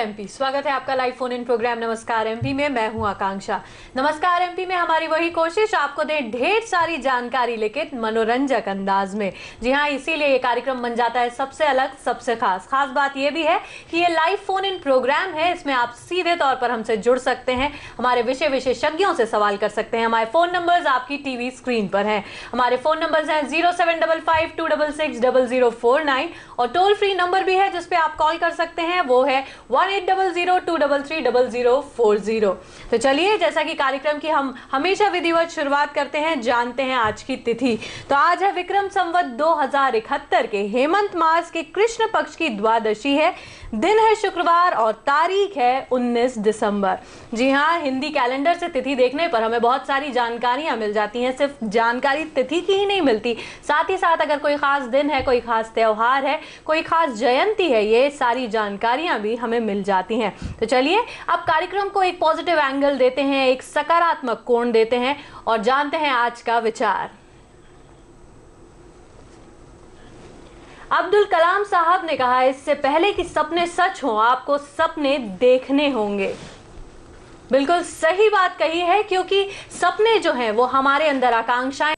MP, स्वागत है आपका लाइव फोन इन प्रोग्राम नमस्कार एमपी में। मैं हूं आकांक्षा। नमस्कार एमपी में हमारी वही कोशिश आपको दें ढेर सारी जानकारी लेकिन मनोरंजक अंदाज में। जी हां, इसीलिए ये कार्यक्रम बन जाता है सबसे अलग, सबसे खास। खास बात ये भी है कि ये लाइव फोन इन प्रोग्राम है, इसमें आप सीधे तौर पर हमसे जुड़ सकते हैं, हमारे विषय विशेषज्ञों से सवाल कर सकते हैं। हमारे फोन नंबर्स आपकी टीवी स्क्रीन पर हैं। हमारे फोन नंबर्स हैं 0755-266-0049 और टोल फ्री नंबर भी है जिसपे आप कॉल कर सकते हैं, वो है 1800-233-0040। तो चलिए, जैसा कि कार्यक्रम की हम हमेशा विधिवत शुरुआत करते हैं, जानते हैं आज की तिथि। तो आज है विक्रम संवत 2071 के हेमंत मास के कृष्ण पक्ष की द्वादशी है, दिन है शुक्रवार और तारीख है 19 दिसंबर। जी हाँ, हिंदी कैलेंडर से तिथि देखने पर हमें बहुत सारी जानकारियां मिल जाती हैं। सिर्फ जानकारी तिथि की ही नहीं मिलती, साथ ही साथ अगर कोई खास दिन है, कोई खास त्योहार है, कोई खास जयंती है, ये सारी जानकारियां भी हमें मिल जाती हैं। तो चलिए, अब कार्यक्रम को एक पॉजिटिव एंगल देते हैं, एक सकारात्मक कोण देते हैं और जानते हैं आज का विचार। अब्दुल कलाम साहब ने कहा, इससे पहले कि सपने सच हों आपको सपने देखने होंगे। बिल्कुल सही बात कही है, क्योंकि सपने जो हैं वो हमारे अंदर आकांक्षाएं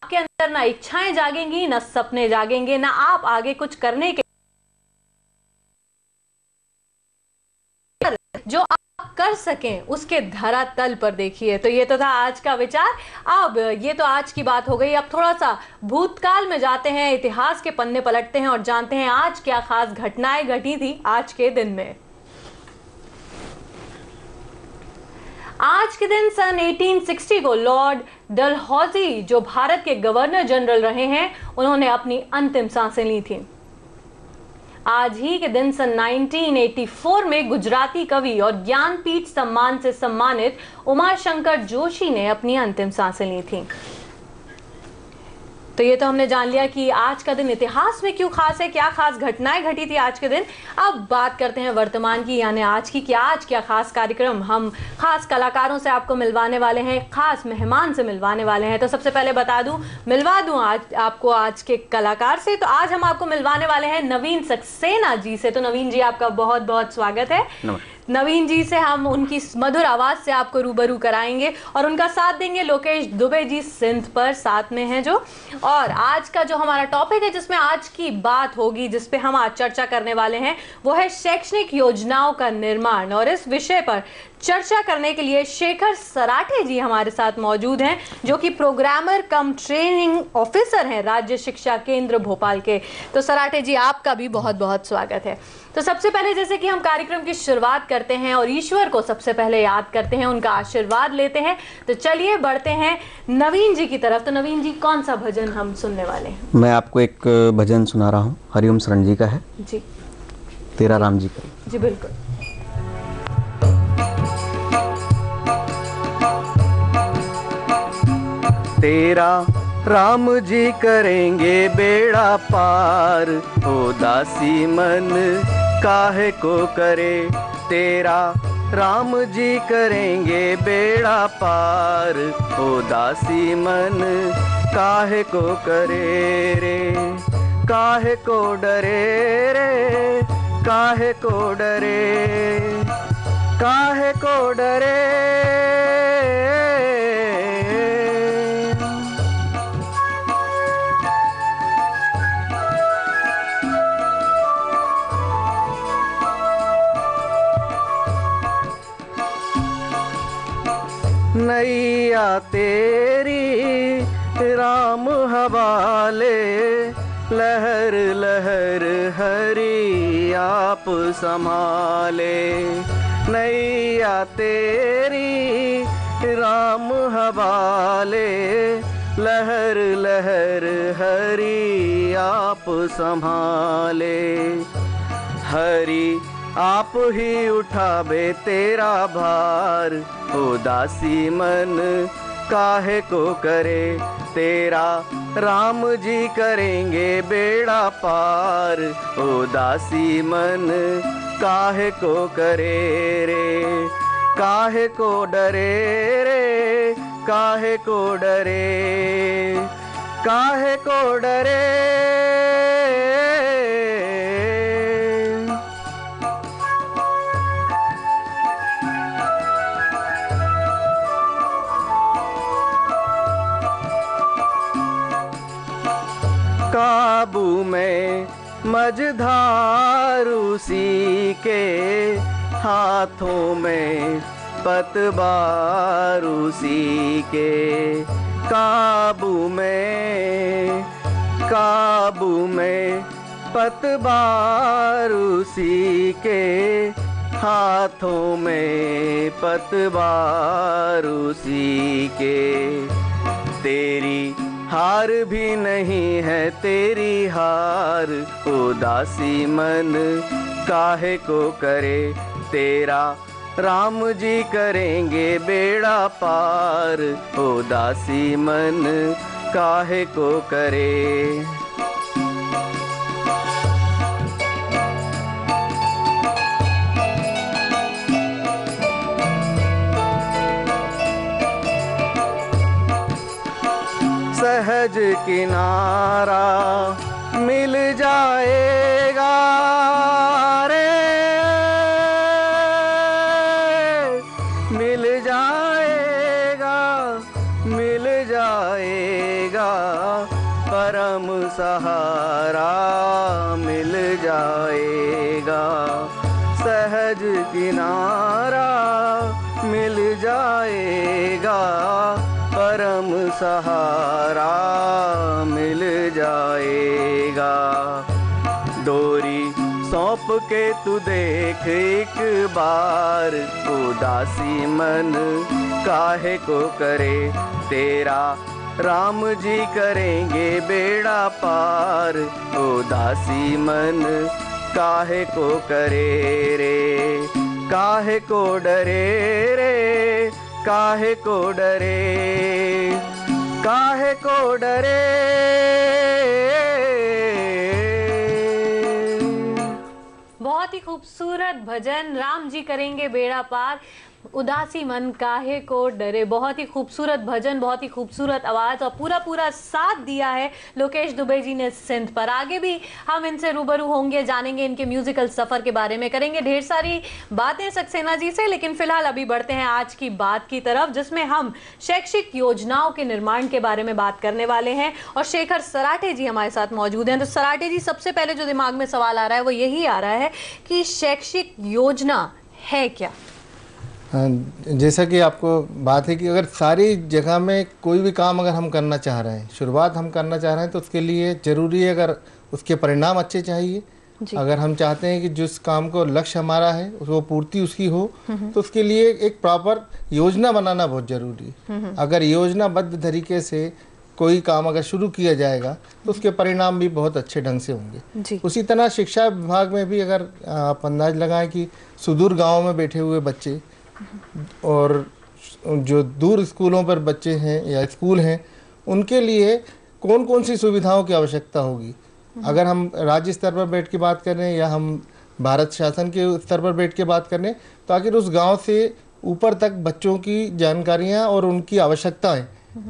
आपके अंदर ना इच्छाएं जागेंगी, ना सपने जागेंगे, ना आप आगे कुछ करने के जो आप कर सकें उसके धरातल पर देखिए। तो ये तो था आज का विचार। अब ये तो आज की बात हो गई, अब थोड़ा सा भूतकाल में जाते हैं, इतिहास के पन्ने पलटते हैं और जानते हैं आज क्या खास घटनाएं घटी थी आज के दिन में। आज के दिन सन 1860 को लॉर्ड डलहौजी, जो भारत के गवर्नर जनरल रहे हैं, उन्होंने अपनी अंतिम सांसें ली थी। आज ही के दिन सन 1984 में गुजराती कवि और ज्ञानपीठ सम्मान से सम्मानित उमाशंकर जोशी ने अपनी अंतिम सांसें ली थी। तो ये तो हमने जान लिया कि आज का दिन इतिहास में क्यों खास है, क्या खास घटनाएं घटी थी आज के दिन। अब बात करते हैं वर्तमान की, यानी आज की। आज क्या खास कार्यक्रम, हम खास कलाकारों से आपको मिलवाने वाले हैं, खास मेहमान से मिलवाने वाले हैं। तो सबसे पहले मिलवा दूं आज आपको आज के कलाकार से। तो आज हम आपको मिलवाने वाले हैं नवीन सक्सेना जी से। तो नवीन जी, आपका बहुत बहुत स्वागत है। नवीन जी से हम उनकी मधुर आवाज से आपको रूबरू कराएंगे और उनका साथ देंगे लोकेश दुबे जी, सिंध पर साथ में हैं जो। और आज का जो हमारा टॉपिक है, जिसमें आज की बात होगी, जिसपे हम आज चर्चा करने वाले हैं, वो है शैक्षणिक योजनाओं का निर्माण। और इस विषय पर चर्चा करने के लिए शेखर सराठे जी हमारे साथ मौजूद हैं, जो कि प्रोग्रामर कम ट्रेनिंग ऑफिसर हैं राज्य शिक्षा केंद्र भोपाल के। तो सराठे जी, आपका भी बहुत बहुत स्वागत है। तो सबसे पहले, जैसे कि हम कार्यक्रम की शुरुआत करते हैं और ईश्वर को सबसे पहले याद करते हैं, उनका आशीर्वाद लेते हैं, तो चलिए बढ़ते हैं नवीन जी की तरफ। तो नवीन जी, कौन सा भजन हम सुनने वाले हैं? मैं आपको एक भजन सुना रहा हूँ, हरिओम शरण जी का है जी। तेरा राम जी का। जी बिल्कुल। तेरा राम जी करेंगे बेड़ा पार, ओ दासी मन काहे को करे। तेरा राम जी करेंगे बेड़ा पार, ओ दासी मन काहे को करे रे। काहे को डरे रे, काहे को डरे, काहे को डरे। नैया तेरी राम हवाले, लहर लहर हरि आप संभाले। नैया तेरी राम हवाले, लहर लहर हरि आप संभाले। हरि आप ही उठावे तेरा भार, ओ दासी मन काहे को करे। तेरा राम जी करेंगे बेड़ा पार, ओ दासी मन काहे को करे रे। काहे को डरे रे, काहे को डरे, काहे को डरे। काबू में मझधार उसी के, हाथों में पतवार उसी के। काबू में पतवार उसी के, हाथों में पतवार उसी के। तेरी हार भी नहीं है तेरी हार, उदासी मन काहे को करे। तेरा राम जी करेंगे बेड़ा पार, उदासी मन काहे को करे। सहज किनारा मिल जाएगा रे, मिल जाएगा, मिल जाएगा। परम सहारा मिल जाएगा, सहज किनारा मिल जाएगा। परम सहारा मिल जाएगा। डोरी सौंप के तू देख एक बार, उदासी मन काहे को करे। तेरा राम जी करेंगे बेड़ा पार, उदासी मन काहे को करे रे। काहे को डरे रे, काहे को डरे, काहे को डरे। बहुत ही खूबसूरत भजन, राम जी करेंगे बेड़ा पार, उदासी मन काहे को डरे। बहुत ही खूबसूरत भजन, बहुत ही खूबसूरत आवाज और पूरा साथ दिया है लोकेश दुबे जी ने सिंध पर। आगे भी हम इनसे रूबरू होंगे, जानेंगे इनके म्यूजिकल सफर के बारे में, करेंगे ढेर सारी बातें सक्सेना जी से। लेकिन फिलहाल अभी बढ़ते हैं आज की बात की तरफ, जिसमें हम शैक्षिक योजनाओं के निर्माण के बारे में बात करने वाले हैं और शेखर सराठे जी हमारे साथ मौजूद हैं। तो सराठे जी, सबसे पहले जो दिमाग में सवाल आ रहा है वो यही आ रहा है कि शैक्षिक योजना है क्या? जैसा कि आपको बात है कि अगर सारी जगह में कोई भी काम अगर हम करना चाह रहे हैं, शुरुआत हम करना चाह रहे हैं, तो उसके लिए ज़रूरी है अगर उसके परिणाम अच्छे चाहिए। अगर हम चाहते हैं कि जिस काम को लक्ष्य हमारा है वो पूर्ति उसकी हो, तो उसके लिए एक प्रॉपर योजना बनाना बहुत ज़रूरी है। अगर योजनाबद्ध तरीके से कोई काम अगर शुरू किया जाएगा तो उसके परिणाम भी बहुत अच्छे ढंग से होंगे। उसी तरह शिक्षा विभाग में भी अगर आप अंदाज लगाएं कि सुदूर गाँव में बैठे हुए बच्चे और जो दूर स्कूलों पर बच्चे हैं या स्कूल हैं, उनके लिए कौन कौन सी सुविधाओं की आवश्यकता होगी। अगर हम राज्य स्तर पर बैठ के बात कर रहे हैं या हम भारत शासन के स्तर पर बैठ के बात कर रहे हैं, तो आखिर उस गांव से ऊपर तक बच्चों की जानकारियां और उनकी आवश्यकताएं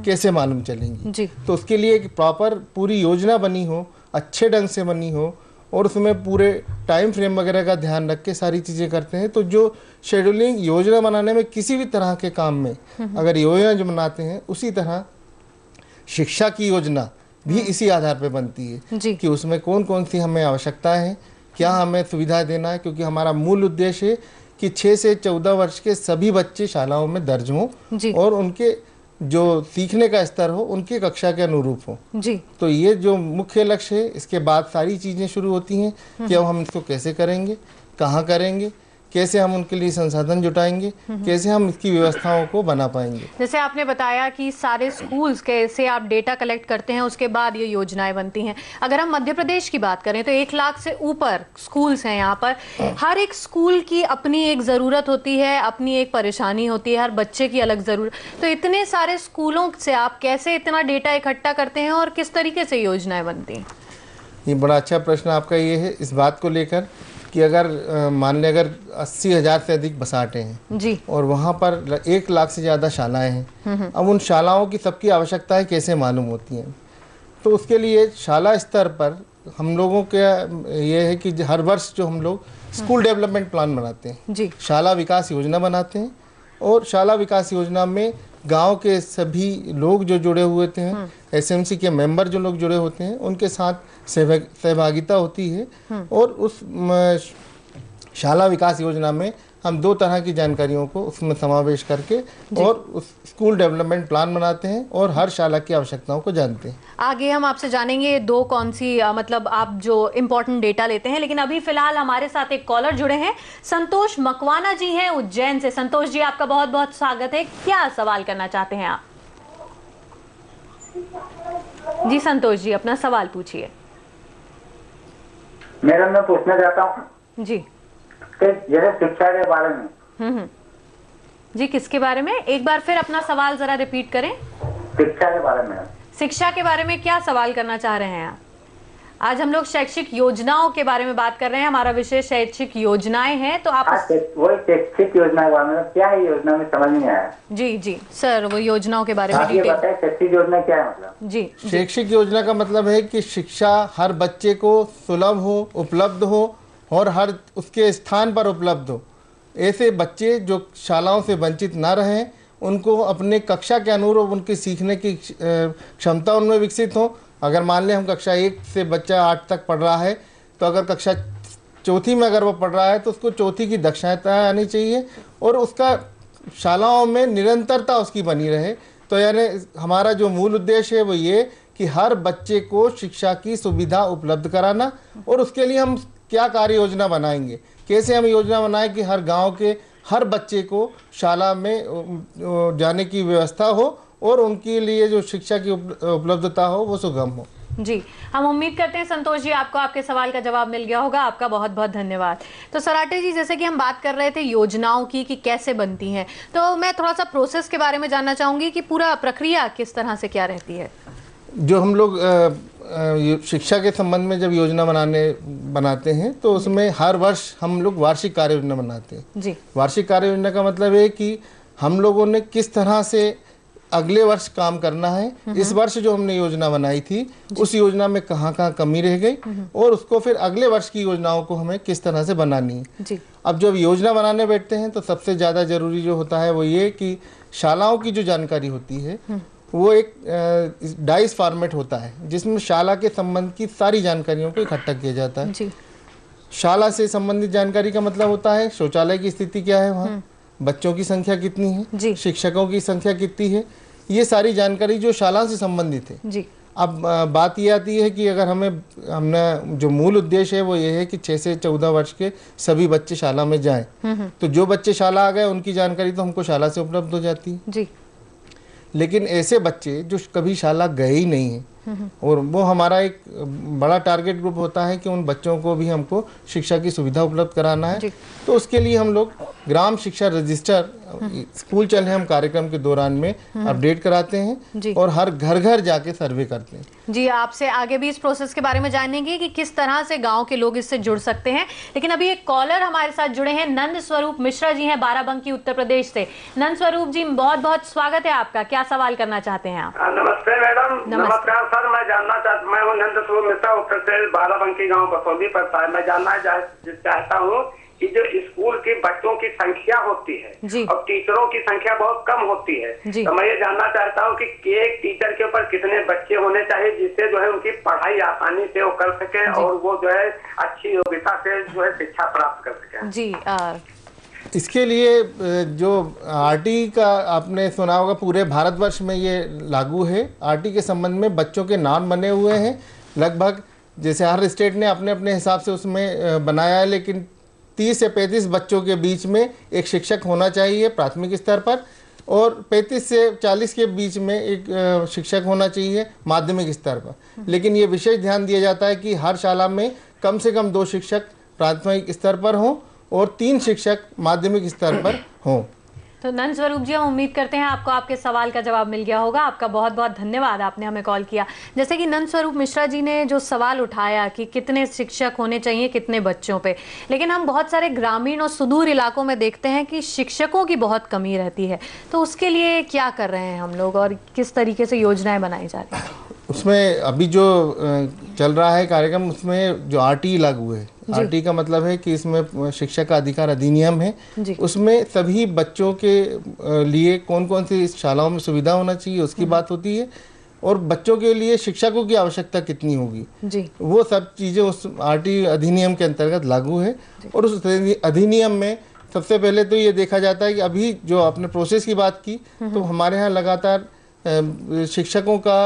कैसे मालूम चलेंगी। तो उसके लिए एक प्रॉपर पूरी योजना बनी हो, अच्छे ढंग से बनी हो और उसमें पूरे टाइम फ्रेम वगैरह का ध्यान रख के सारी चीज़ें करते हैं। तो जो शेड्यूलिंग योजना बनाने में किसी भी तरह के काम में अगर योजना जो बनाते हैं, उसी तरह शिक्षा की योजना भी इसी आधार पर बनती है कि उसमें कौन कौन सी हमें आवश्यकताएं हैं, क्या हमें सुविधा देना है। क्योंकि हमारा मूल उद्देश्य है कि 6 से 14 वर्ष के सभी बच्चे शालाओं में दर्ज हों और उनके जो सीखने का स्तर हो उनकी कक्षा के अनुरूप हो। तो ये जो मुख्य लक्ष्य है, इसके बाद सारी चीज़ें शुरू होती हैं कि अब हम इसको कैसे करेंगे, कहाँ करेंगे, कैसे हम उनके लिए संसाधन जुटाएंगे, कैसे हम इसकी व्यवस्थाओं को बना पाएंगे। जैसे आपने बताया कि सारे स्कूल्स कैसे आप डेटा कलेक्ट करते हैं, उसके बाद ये योजनाएं बनती हैं। अगर हम मध्य प्रदेश की बात करें तो 1 लाख से ऊपर स्कूल्स हैं यहाँ पर। हर एक स्कूल की अपनी एक ज़रूरत होती है, अपनी एक परेशानी होती है, हर बच्चे की अलग ज़रूरत। तो इतने सारे स्कूलों से आप कैसे इतना डेटा इकट्ठा करते हैं और किस तरीके से योजनाएं बनती हैं? ये बड़ा अच्छा प्रश्न आपका ये है इस बात को लेकर कि अगर मान लें अगर 80,000 से अधिक बसाटे हैं और वहाँ पर 1 लाख से ज़्यादा शालाएं हैं, अब उन शालाओं की सबकी आवश्यकताएं कैसे मालूम होती हैं। तो उसके लिए शाला स्तर पर हम लोगों का ये है कि हर वर्ष जो हम लोग स्कूल डेवलपमेंट प्लान बनाते हैं जी, शाला विकास योजना बनाते हैं, और शाला विकास योजना में गांव के सभी लोग जो जुड़े हुए थे, एसएमसी के मेंबर जो लोग जुड़े होते हैं, उनके साथ सहभागिता होती है। और उस शाला विकास योजना में हम 2 तरह की जानकारियों को उसमें समावेश करके और उस स्कूल डेवलपमेंट प्लान बनाते हैं और हर शाला की आवश्यकताओं को जानते हैं। आगे हम आपसे जानेंगे 2 कौन सी मतलब आप जो इम्पोर्टेंट डेटा लेते हैं, लेकिन अभी फिलहाल हमारे साथ एक कॉलर जुड़े हैं, संतोष मकवाना जी हैं उज्जैन से। संतोष जी, आपका बहुत बहुत स्वागत है। क्या सवाल करना चाहते हैं आप? जी संतोष जी, अपना सवाल पूछिए। मैडम, मैं पूछना चाहता हूँ जी जैसे शिक्षा के बारे में। जी, किसके बारे में? एक बार फिर अपना सवाल जरा रिपीट करें। शिक्षा के बारे में। शिक्षा के बारे में क्या सवाल करना चाह रहे हैं आप? आज हम लोग शैक्षिक योजनाओं के बारे में बात कर रहे हैं, हमारा विषय शैक्षिक योजनाएं हैं। तो आप वही शैक्षिक योजना के बारे में, क्या है योजना में समझ नहीं आया। जी जी सर, वो योजनाओं के बारे में ये बताइए शैक्षिक योजना क्या है मतलब। जी, शैक्षिक योजना का मतलब है कि शिक्षा हर बच्चे को सुलभ हो, उपलब्ध हो और हर उसके स्थान पर उपलब्ध हो। ऐसे बच्चे जो शालाओं से वंचित ना रहें, उनको अपने कक्षा के अनुरूप उनकी सीखने की क्षमता उनमें विकसित हो। अगर मान लें हम कक्षा 1 से बच्चा 8 तक पढ़ रहा है, तो अगर कक्षा 4थी में अगर वो पढ़ रहा है तो उसको 4थी की दक्षता आनी चाहिए और उसका शालाओं में निरंतरता उसकी बनी रहे। तो यानी हमारा जो मूल उद्देश्य है वो ये कि हर बच्चे को शिक्षा की सुविधा उपलब्ध कराना, और उसके लिए हम क्या कार्य योजना बनाएंगे, कैसे हम योजना बनाएं कि हर गांव के हर बच्चे को शाला में जाने की व्यवस्था हो और उनके लिए जो शिक्षा की उपलब्धता हो वो सुगम हो। जी, हम उम्मीद करते हैं संतोष जी आपको आपके सवाल का जवाब मिल गया होगा। आपका बहुत बहुत धन्यवाद। तो सराटे जी, जैसे कि हम बात कर रहे थे योजनाओं की कि कैसे बनती हैं, तो मैं थोड़ा सा प्रोसेस के बारे में जानना चाहूँगी कि पूरा प्रक्रिया किस तरह से क्या रहती है। जो हम लोग शिक्षा के संबंध में जब योजना बनाते हैं तो उसमें हर वर्ष हम लोग वार्षिक कार्य योजना बनाते हैं। जी, वार्षिक कार्य योजना का मतलब है कि हम लोगों ने किस तरह से अगले वर्ष काम करना है। इस वर्ष जो हमने योजना बनाई थी उस योजना में कहाँ कहाँ कमी रह गई और उसको फिर अगले वर्ष की योजनाओं को हमें किस तरह से बनानी है। जी, अब जब योजना बनाने बैठते हैं तो सबसे ज़्यादा जरूरी जो होता है वो ये कि शालाओं की जो जानकारी होती है वो एक डाइस फॉर्मेट होता है, जिसमें शाला के संबंध की सारी जानकारियों को इकट्ठा किया जाता है। जी, शाला से संबंधित जानकारी का मतलब होता है शौचालय की स्थिति क्या है वहाँ, बच्चों की संख्या कितनी है, शिक्षकों की संख्या कितनी है, ये सारी जानकारी जो शाला से संबंधित है। जी, अब बात ये आती है कि अगर हमने जो मूल उद्देश्य है वो ये है कि 6 से 14 वर्ष के सभी बच्चे शाला में जाएं, तो जो बच्चे शाला आ गए उनकी जानकारी तो हमको शाला से उपलब्ध हो जाती है। जी, लेकिन ऐसे बच्चे जो कभी शाला गए ही नहीं हैं, और वो हमारा एक बड़ा टारगेट ग्रुप होता है कि उन बच्चों को भी हमको शिक्षा की सुविधा उपलब्ध कराना है। तो उसके लिए हम लोग ग्राम शिक्षा रजिस्टर स्कूल चले हम कार्यक्रम के दौरान में अपडेट कराते हैं और हर घर घर जाके सर्वे करते हैं। जी, आपसे आगे भी इस प्रोसेस के बारे में जानेंगे कि किस तरह से गांव के लोग इससे जुड़ सकते हैं, लेकिन अभी एक कॉलर हमारे साथ जुड़े हैं। नंद स्वरूप मिश्रा जी हैं बाराबंकी उत्तर प्रदेश से। नंद स्वरूप जी, बहुत बहुत स्वागत है आपका। क्या सवाल करना चाहते हैं आप? नमस्ते मैडम। नमस्कार सर, मैं हूँ नंद स्वरूप मिश्रा, उत्तर प्रदेश बाराबंकी गाँव बसौली पड़ता है। मैं जानना चाहता हूँ कि जो स्कूल के बच्चों की संख्या होती है और टीचरों की संख्या बहुत कम होती है, तो मैं ये जानना चाहता हूँ कि एक टीचर के ऊपर कितने बच्चे होने चाहिए जिससे जो है उनकी पढ़ाई आसानी से वो कर सके और वो जो है अच्छी योग्यता से जो है शिक्षा प्राप्त कर सके। जी, इसके लिए जो आरटी का आपने सुना होगा, पूरे भारतवर्ष में ये लागू है। आरटी के संबंध में बच्चों के नाम बने हुए हैं, लगभग जैसे हर स्टेट ने अपने अपने हिसाब से उसमें बनाया है, लेकिन 30 से 35 बच्चों के बीच में एक शिक्षक होना चाहिए प्राथमिक स्तर पर, और 35 से 40 के बीच में एक शिक्षक होना चाहिए माध्यमिक स्तर पर। लेकिन ये विशेष ध्यान दिया जाता है कि हर शाला में कम से कम 2 शिक्षक प्राथमिक स्तर पर हों और 3 शिक्षक माध्यमिक स्तर पर हों। तो नंद स्वरूप जी, हम उम्मीद करते हैं आपको आपके सवाल का जवाब मिल गया होगा। आपका बहुत बहुत धन्यवाद, आपने हमें कॉल किया। जैसे कि नंद स्वरूप मिश्रा जी ने जो सवाल उठाया कि कितने शिक्षक होने चाहिए कितने बच्चों पे, लेकिन हम बहुत सारे ग्रामीण और सुदूर इलाकों में देखते हैं कि शिक्षकों की बहुत कमी रहती है। तो उसके लिए क्या कर रहे हैं हम लोग और किस तरीके से योजनाएं बनाई जा रही हैं? उसमें अभी जो चल रहा है कार्यक्रम, उसमें जो आरटी लागू है, आरटी का मतलब है कि इसमें शिक्षा का अधिकार अधिनियम है, उसमें सभी बच्चों के लिए कौन कौन सी शालाओं में सुविधा होना चाहिए उसकी बात होती है, और बच्चों के लिए शिक्षकों की आवश्यकता कितनी होगी जी, वो सब चीज़ें उस आरटी अधिनियम के अंतर्गत लागू है। और उस अधिनियम में सबसे पहले तो ये देखा जाता है कि अभी जो आपने प्रोसेस की बात की, तो हमारे यहाँ लगातार शिक्षकों का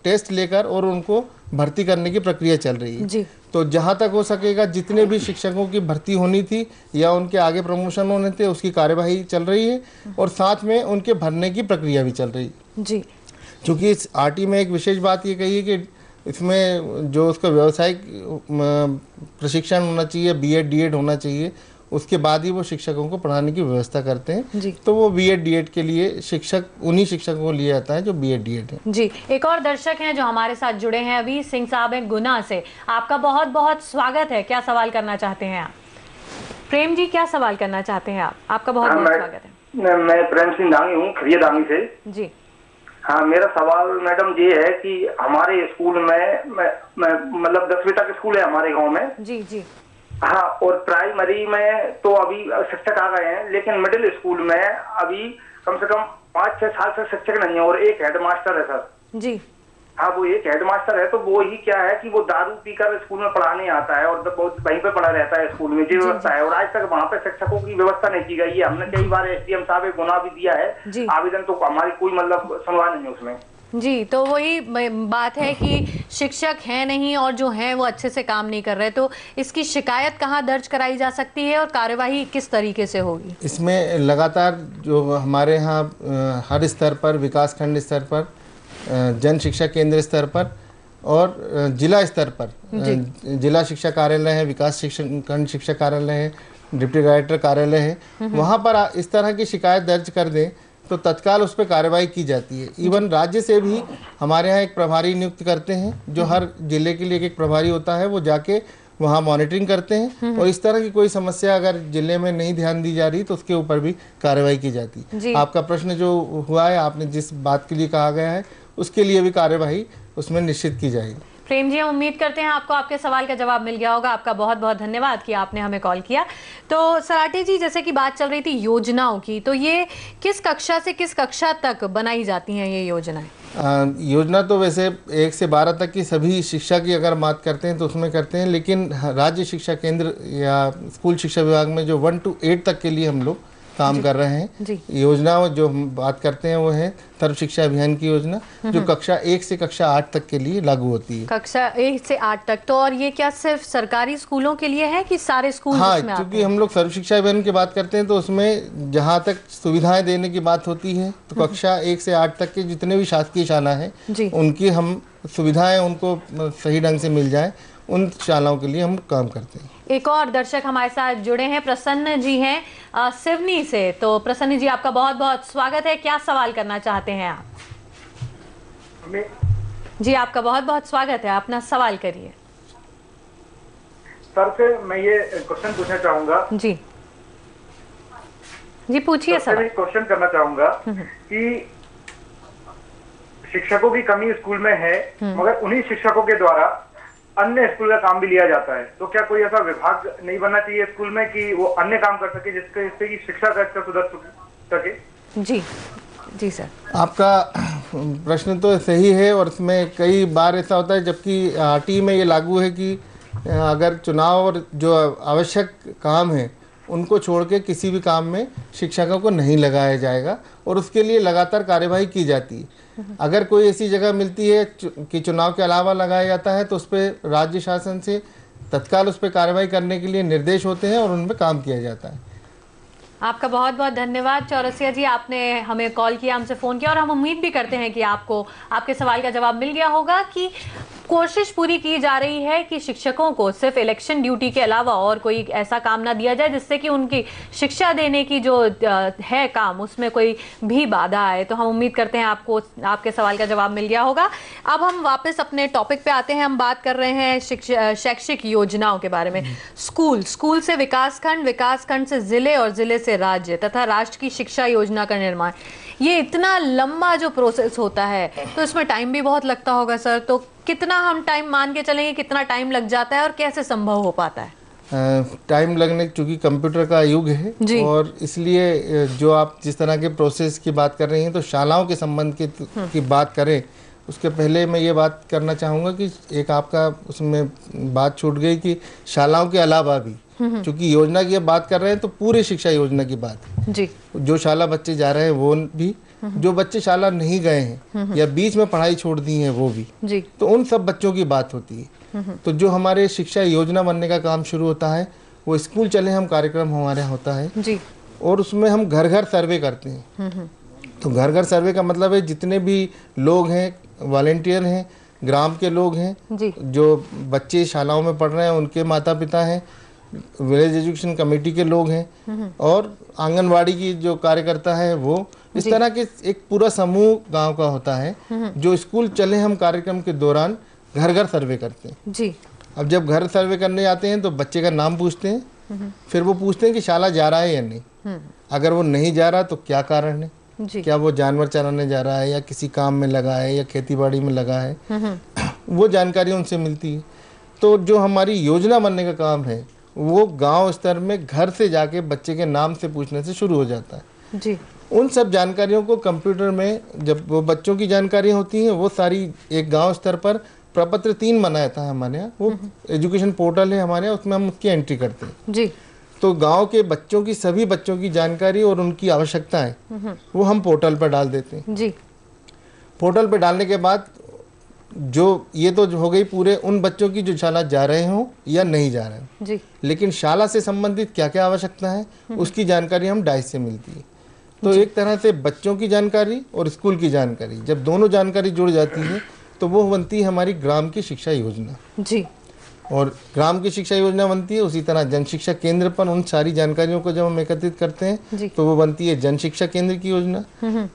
टेस्ट लेकर और उनको भर्ती करने की प्रक्रिया चल रही है जी। तो जहाँ तक हो सकेगा जितने भी शिक्षकों की भर्ती होनी थी या उनके आगे प्रमोशन होने थे, उसकी कार्यवाही चल रही है, और साथ में उनके भरने की प्रक्रिया भी चल रही है जी। क्योंकि इस आरटी में एक विशेष बात ये कही है कि इसमें जो उसका व्यावसायिक प्रशिक्षण होना चाहिए, बीएड डीएड होना चाहिए, उसके बाद ही वो शिक्षकों को पढ़ाने की व्यवस्था करते हैं जी। तो वो बीएड डीएड के लिए शिक्षक उन्हीं शिक्षकों को लिया जाता है जो बीएड डीएड है जी। एक और दर्शक हैं जो हमारे साथ जुड़े हैं, अभी सिंह साहब हैं गुना से। आपका बहुत बहुत स्वागत है। क्या सवाल करना चाहते हैं आप? प्रेम जी, क्या सवाल करना चाहते हैं आप? आपका बहुत बहुत स्वागत है। मैं प्रेम सिंह दांगी हूँ, खरिया दांगी से जी। हाँ, मेरा सवाल मैडम ये है कि हमारे स्कूल में मतलब 10वीं तक स्कूल है हमारे गाँव में जी जी। हाँ, और प्राइमरी में तो अभी शिक्षक आ गए हैं, लेकिन मिडिल स्कूल में अभी कम से कम 5-6 साल से शिक्षक नहीं है, और एक हेडमास्टर है सर जी। हाँ, वो एक हेडमास्टर है, तो वो ही क्या है कि वो दारू पीकर स्कूल में पढ़ाने आता है और वहीं पे पढ़ा रहता है स्कूल में, जी व्यवस्था है। और आज तक वहाँ पे शिक्षकों की व्यवस्था नहीं की गई है। हमने कई बार एसडीएम साहब गुना भी दिया है आवेदन, तो हमारी कोई मतलब सुनवाई नहीं है उसमें जी। तो वही बात है कि शिक्षक हैं नहीं और जो हैं वो अच्छे से काम नहीं कर रहे, तो इसकी शिकायत कहाँ दर्ज कराई जा सकती है और कार्यवाही किस तरीके से होगी? इसमें लगातार जो हमारे यहाँ हर स्तर पर, विकासखंड स्तर पर, जन शिक्षा केंद्र स्तर पर और जिला स्तर पर, जिला शिक्षा कार्यालय है, विकास खंड शिक्षा कार्यालय है, डिप्टी डायरेक्टर कार्यालय है, वहाँ पर इस तरह की शिकायत दर्ज कर दें तो तत्काल उस पर कार्रवाई की जाती है। इवन राज्य से भी हमारे यहाँ एक प्रभारी नियुक्त करते हैं, जो हर जिले के लिए एक प्रभारी होता है, वो जाके वहाँ मॉनिटरिंग करते हैं, और इस तरह की कोई समस्या अगर जिले में नहीं ध्यान दी जा रही तो उसके ऊपर भी कार्रवाई की जाती है। आपका प्रश्न जो हुआ है, आपने जिस बात के लिए कहा गया है, उसके लिए भी कार्यवाही उसमें निश्चित की जाएगी। प्रेम जी, हम उम्मीद करते हैं आपको आपके सवाल का जवाब मिल गया होगा। आपका बहुत बहुत धन्यवाद कि आपने हमें कॉल किया। तो सराटे जी, जैसे कि बात चल रही थी योजनाओं की, तो ये किस कक्षा से किस कक्षा तक बनाई जाती हैं ये योजनाएं? योजना तो वैसे 1 से 12 तक की सभी शिक्षा की अगर बात करते हैं तो उसमें करते हैं, लेकिन राज्य शिक्षा केंद्र या स्कूल शिक्षा विभाग में जो 1 to 8 तक के लिए हम लोग काम कर रहे हैं। योजना जो हम बात करते हैं वो है सर्व शिक्षा अभियान की योजना, जो कक्षा 1 से कक्षा 8 तक के लिए लागू होती है। कक्षा 1 से 8 तक। तो और ये क्या सिर्फ सरकारी स्कूलों के लिए है कि सारे स्कूल? हाँ, क्योंकि हम लोग सर्व शिक्षा अभियान की बात करते हैं तो उसमें जहाँ तक सुविधाएं देने की बात होती है, तो कक्षा 1 से 8 तक के जितने भी शासकीय शाला हैं उनकी हम सुविधाएं उनको सही ढंग से मिल जाए, उन शालाओं के लिए हम काम करते हैं। एक और दर्शक हमारे साथ जुड़े हैं, प्रसन्न जी हैं सिवनी से। तो प्रसन्न जी, आपका बहुत बहुत स्वागत है। क्या सवाल करना चाहते हैं आप? जी, आपका बहुत बहुत स्वागत है, अपना सवाल करिए। सर से मैं ये क्वेश्चन पूछना चाहूंगा। जी जी, पूछिए सर। मैं क्वेश्चन करना चाहूंगा कि शिक्षकों की कमी स्कूल में है, मगर उन्हीं शिक्षकों के द्वारा अन्य स्कूल का काम भी लिया जाता है, तो क्या कोई ऐसा विभाग नहीं बनना चाहिए स्कूल में कि वो अन्य काम कर सके, जिससे कि शिक्षा का स्तर सुधर सके? जी जी सर, आपका प्रश्न तो सही है, और इसमें कई बार ऐसा होता है, जबकि आरटी में ये लागू है कि अगर चुनाव और जो आवश्यक काम है उनको छोड़ के किसी भी काम में शिक्षकों को नहीं लगाया जाएगा, और उसके लिए लगातार कार्यवाही की जाती है। अगर कोई ऐसी जगह मिलती है कि चुनाव के अलावा लगाया जाता है तो उस पर राज्य शासन से तत्काल उस पर कार्रवाई करने के लिए निर्देश होते हैं और उन पर काम किया जाता है। आपका बहुत बहुत धन्यवाद चौरसिया जी, आपने हमें कॉल किया, हमसे फ़ोन किया, और हम उम्मीद भी करते हैं कि आपको आपके सवाल का जवाब मिल गया होगा कि कोशिश पूरी की जा रही है कि शिक्षकों को सिर्फ इलेक्शन ड्यूटी के अलावा और कोई ऐसा काम ना दिया जाए जिससे कि उनकी शिक्षा देने की जो है काम, उसमें कोई भी बाधा आए। तो हम उम्मीद करते हैं आपको आपके सवाल का जवाब मिल गया होगा। अब हम वापस अपने टॉपिक पे आते हैं। हम बात कर रहे हैं शैक्षिक योजनाओं के बारे में। स्कूल से विकासखंड, विकासखंड से जिले और जिले से राज्य तथा राष्ट्र की शिक्षा योजना का निर्माण। ये इतना लंबा जो प्रोसेस होता है तो इसमें टाइम भी बहुत लगता होगा सर, तो कितना हम टाइम मान के चलेंगे, कितना टाइम लग जाता है और कैसे संभव हो पाता है? टाइम लगने, चूँकि कंप्यूटर का युग है और इसलिए जो आप जिस तरह के प्रोसेस की बात कर रही हैं, तो शालाओं के संबंध की बात करें उसके पहले मैं ये बात करना चाहूँगा कि एक आपका उसमें बात छूट गई कि शालाओं के अलावा भी, चूँकि योजना की बात कर रहे हैं तो पूरे शिक्षा योजना की बात है जी। जो शाला बच्चे जा रहे हैं वो भी, जो बच्चे शाला नहीं गए हैं या बीच में पढ़ाई छोड़ दी है वो भी जी, तो उन सब बच्चों की बात होती है। तो जो हमारे शिक्षा योजना बनने का काम शुरू होता है वो स्कूल चले हम कार्यक्रम हमारे यहाँ होता है जी, और उसमें हम घर घर सर्वे करते हैं। तो घर घर सर्वे का मतलब है जितने भी लोग हैं, वॉलेंटियर हैं, ग्राम के लोग हैं जी, जो बच्चे शालाओं में पढ़ रहे हैं उनके माता पिता हैं, विलेज एजुकेशन कमेटी के लोग हैं और आंगनवाड़ी की जो कार्यकर्ता है वो, इस तरह के एक पूरा समूह गांव का होता है जो स्कूल चले हम कार्यक्रम के दौरान घर घर सर्वे करते हैं जी। अब जब घर सर्वे करने जाते हैं तो बच्चे का नाम पूछते हैं, फिर वो पूछते हैं कि शाला जा रहा है या नहीं, अगर वो नहीं जा रहा तो क्या कारण है जी, क्या वो जानवर चराने जा रहा है या किसी काम में लगा है या खेती बाड़ी में लगा है, वो जानकारी उनसे मिलती है। तो जो हमारी योजना बनने का काम है वो गांव स्तर में घर से जाके बच्चे के नाम से पूछने से शुरू हो जाता है जी। उन सब जानकारियों को कंप्यूटर में जब वो बच्चों की जानकारियाँ होती हैं वो सारी एक गांव स्तर पर प्रपत्र 3 बनाया था हमारे यहाँ, वो एजुकेशन पोर्टल है हमारे यहाँ, उसमें हम उसकी एंट्री करते हैं जी। तो गांव के बच्चों की, सभी बच्चों की जानकारी और उनकी आवश्यकताएं वो हम पोर्टल पर डाल देते हैं जी। पोर्टल पर डालने के बाद जो ये तो हो गई पूरे उन बच्चों की जो शाला जा रहे हों या नहीं जा रहे हों जी, लेकिन शाला से संबंधित क्या क्या आवश्यकता है उसकी जानकारी हम डाइस से मिलती है। तो एक तरह से बच्चों की जानकारी और स्कूल की जानकारी, जब दोनों जानकारी जुड़ जाती है तो वो बनती है हमारी ग्राम की शिक्षा योजना जी। और ग्राम की शिक्षा योजना बनती है, उसी तरह जन शिक्षा केंद्र पर उन सारी जानकारियों को जब हम एकत्रित करते हैं तो वो बनती है जन शिक्षा केंद्र की योजना।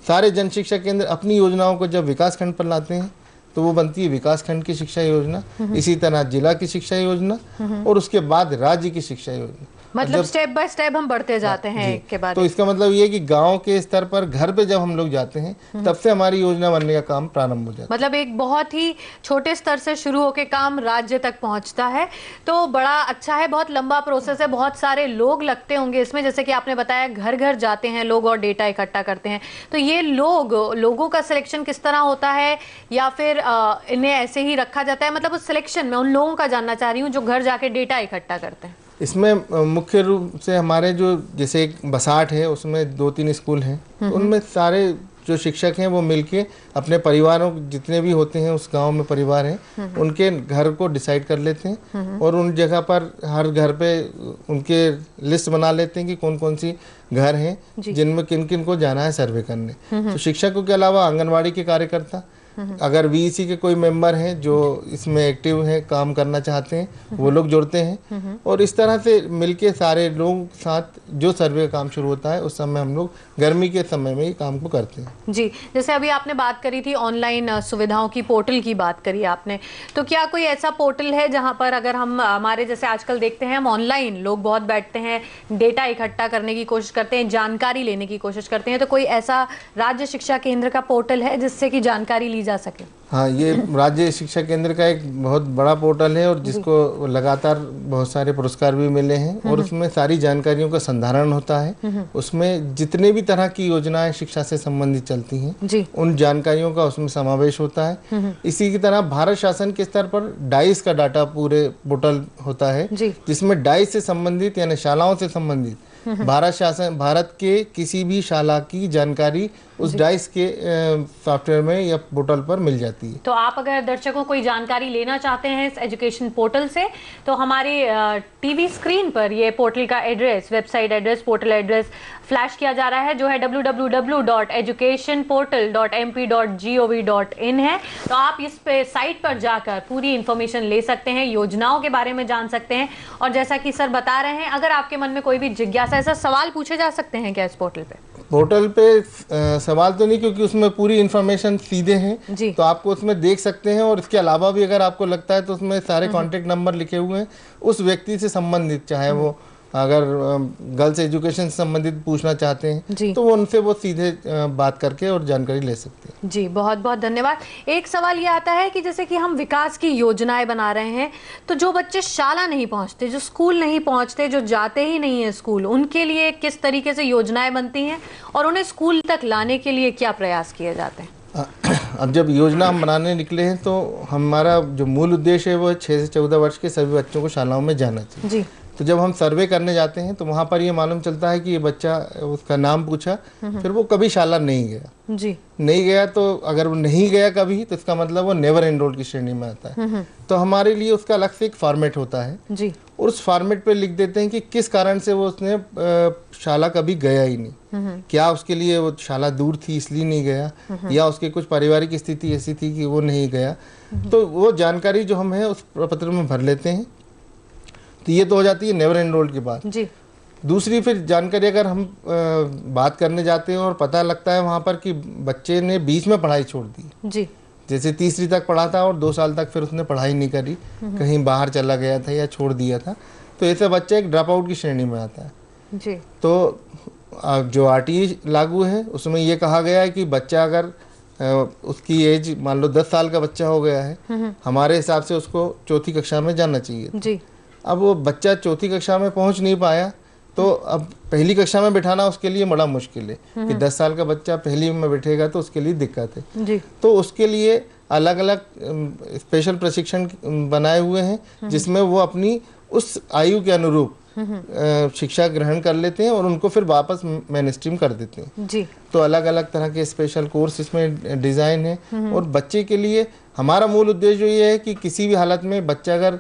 सारे जन शिक्षा केंद्र अपनी योजनाओं को जब विकास खंड पर लाते हैं तो वो बनती है विकास खंड की शिक्षा योजना, इसी तरह जिला की शिक्षा योजना और उसके बाद राज्य की शिक्षा योजना। मतलब स्टेप बाय स्टेप हम बढ़ते जाते हैं एक के बाद। तो इसका मतलब ये है कि गांव के स्तर पर घर पे जब हम लोग जाते हैं तब से हमारी योजना बनने का काम प्रारंभ हो जाता है। मतलब एक बहुत ही छोटे स्तर से शुरू होकर काम राज्य तक पहुंचता है, तो बड़ा अच्छा है। बहुत लंबा प्रोसेस है, बहुत सारे लोग लगते होंगे इसमें, जैसे कि आपने बताया घर घर जाते हैं लोग और डेटा इकट्ठा करते हैं। तो ये लोगों का सिलेक्शन किस तरह होता है या फिर इन्हें ऐसे ही रखा जाता है? मतलब उस सिलेक्शन में उन लोगों का जानना चाह रही हूँ जो घर जाके डेटा इकट्ठा करते हैं। इसमें मुख्य रूप से हमारे जो जैसे एक बसाठ है उसमें 2-3 स्कूल हैं, तो उनमें सारे जो शिक्षक हैं वो मिलके अपने परिवारों जितने भी होते हैं उस गांव में परिवार हैं उनके घर को डिसाइड कर लेते हैं और उन जगह पर हर घर पे उनके लिस्ट बना लेते हैं कि कौन कौन सी घर हैं जिनमें किन किन को जाना है सर्वे करने। तो शिक्षकों के अलावा आंगनवाड़ी के कार्यकर्ता, अगर वीईसी के कोई मेंबर हैं जो इसमें एक्टिव हैं, काम करना चाहते हैं, वो लोग जुड़ते हैं और इस तरह से मिलके सारे लोग साथ जो सर्वे का काम शुरू होता है उस समय हम लोग गर्मी के समय में ही काम को करते हैं जी। जैसे अभी आपने बात करी थी ऑनलाइन सुविधाओं की, पोर्टल की बात करी आपने, तो क्या कोई ऐसा पोर्टल है जहां पर अगर हम हमारे जैसे आजकल देखते हैं हम ऑनलाइन लोग बहुत बैठते हैं, डेटा इकट्ठा करने की कोशिश करते हैं, जानकारी लेने की कोशिश करते हैं, तो कोई ऐसा राज्य शिक्षा केंद्र का पोर्टल है जिससे कि जानकारी जा सके? हाँ, ये राज्य शिक्षा केंद्र का एक बहुत बड़ा पोर्टल है और जिसको लगातार बहुत सारे पुरस्कार भी मिले हैं और उसमें सारी जानकारियों का संधारण होता है। उसमें जितने भी तरह की योजनाएं शिक्षा से संबंधित चलती हैं उन जानकारियों का उसमें समावेश होता है। इसी की तरह भारत शासन के स्तर पर डाइस का डाटा पूरे पोर्टल होता है जिसमें डाइस से संबंधित यानी शालाओं से संबंधित भारत के किसी भी शाला की जानकारी उस डाइस के सॉफ्टवेयर में या पोर्टल पर मिल जाती है। तो आप अगर दर्शकों कोई जानकारी लेना चाहते हैं इस एजुकेशन पोर्टल से तो हमारी टीवी स्क्रीन पर ये पोर्टल का address, website address, portal address flash किया जा रहा है जो है www.educationportal.mp.gov.in है। तो आप इस पे साइट पर जाकर पूरी इंफॉर्मेशन ले सकते हैं, योजनाओं के बारे में जान सकते हैं और जैसा कि सर बता रहे हैं अगर आपके मन में कोई भी जिज्ञासा, ऐसा सवाल पूछे जा सकते हैं क्या इस पोर्टल पे? पोर्टल पे सवाल तो नहीं क्योंकि उसमें पूरी इन्फॉर्मेशन सीधे हैं तो आपको उसमें देख सकते हैं और इसके अलावा भी अगर आपको लगता है तो उसमें सारे कॉन्टेक्ट नंबर लिखे हुए हैं उस व्यक्ति से संबंधित, चाहे वो अगर गर्ल्स एजुकेशन से संबंधित पूछना चाहते हैं तो वो उनसे वो सीधे बात करके और जानकारी ले सकते हैं। जी, बहुत बहुत धन्यवाद। एक सवाल ये आता है कि जैसे कि हम विकास की योजनाएं बना रहे हैं, तो जो बच्चे शाला नहीं पहुंचते, जो स्कूल नहीं पहुंचते, जो जाते ही नहीं है स्कूल, उनके लिए किस तरीके से योजनाएं बनती हैं और उन्हें स्कूल तक लाने के लिए क्या प्रयास किए जाते हैं? अब जब योजना हम बनाने निकले हैं तो हमारा जो मूल उद्देश्य है वो 6 से 14 वर्ष के सभी बच्चों को शालाओं में जाना चाहिए जी। तो जब हम सर्वे करने जाते हैं तो वहाँ पर ये मालूम चलता है कि ये बच्चा, उसका नाम पूछा, फिर वो कभी शाला नहीं गया जी। नहीं गया, तो अगर वो नहीं गया कभी तो इसका मतलब वो नेवर एनरोल्ड की श्रेणी में आता है। तो हमारे लिए उसका अलग से एक फॉर्मेट होता है जी। और उस फॉर्मेट पे लिख देते हैं कि किस कारण से वो उसने शाला कभी गया ही नहीं। क्या उसके लिए वो शाला दूर थी इसलिए नहीं गया, या उसकी कुछ पारिवारिक स्थिति ऐसी थी कि वो नहीं गया। तो वो जानकारी जो हम है उस पत्र में भर लेते हैं। तो ये तो हो जाती है नेवर एनरोल्ड की बात जी। दूसरी फिर जानकारी अगर हम बात करने जाते हैं और पता लगता है वहाँ पर कि बच्चे ने बीच में पढ़ाई छोड़ दी जी, जैसे तीसरी तक पढ़ा था और 2 साल तक फिर उसने पढ़ाई नहीं करी, कहीं बाहर चला गया था या छोड़ दिया था, तो ऐसा बच्चा एक ड्रॉप आउट की श्रेणी में आता है जी। तो जो RTE लागू है उसमें ये कहा गया है कि बच्चा अगर उसकी एज मान लो 10 साल का बच्चा हो गया है, हमारे हिसाब से उसको 4थी कक्षा में जाना चाहिए जी। अब वो बच्चा 4थी कक्षा में पहुंच नहीं पाया तो अब पहली कक्षा में बिठाना उसके लिए बड़ा मुश्किल है कि 10 साल का बच्चा पहली में बैठेगा तो उसके लिए दिक्कत है जी। तो उसके लिए अलग अलग स्पेशल प्रशिक्षण बनाए हुए हैं जिसमें वो अपनी उस आयु के अनुरूप शिक्षा ग्रहण कर लेते हैं और उनको फिर वापस मेन स्ट्रीम कर देते हैं जी। तो अलग अलग तरह के स्पेशल कोर्स इसमें डिज़ाइन है और बच्चे के लिए हमारा मूल उद्देश्य ये है कि किसी भी हालत में बच्चा अगर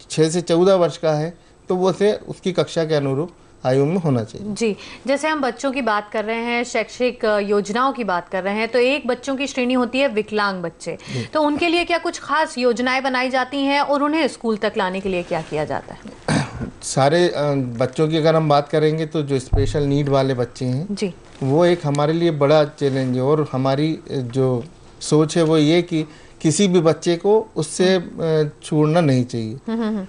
6 से 14 वर्ष का है तो वो से उसकी कक्षा के अनुरूप आयु में होना चाहिए जी। जैसे हम बच्चों की बात कर रहे हैं, शैक्षिक योजनाओं की बात कर रहे हैं, तो एक बच्चों की श्रेणी होती है विकलांग बच्चे, तो उनके लिए क्या कुछ खास योजनाएं बनाई जाती हैं और उन्हें स्कूल तक लाने के लिए क्या किया जाता है? सारे बच्चों की अगर हम बात करेंगे तो जो स्पेशल नीड वाले बच्चे हैं जी, वो एक हमारे लिए बड़ा चैलेंज है और हमारी जो सोच है वो ये कि किसी भी बच्चे को उससे छोड़ना नहीं चाहिए।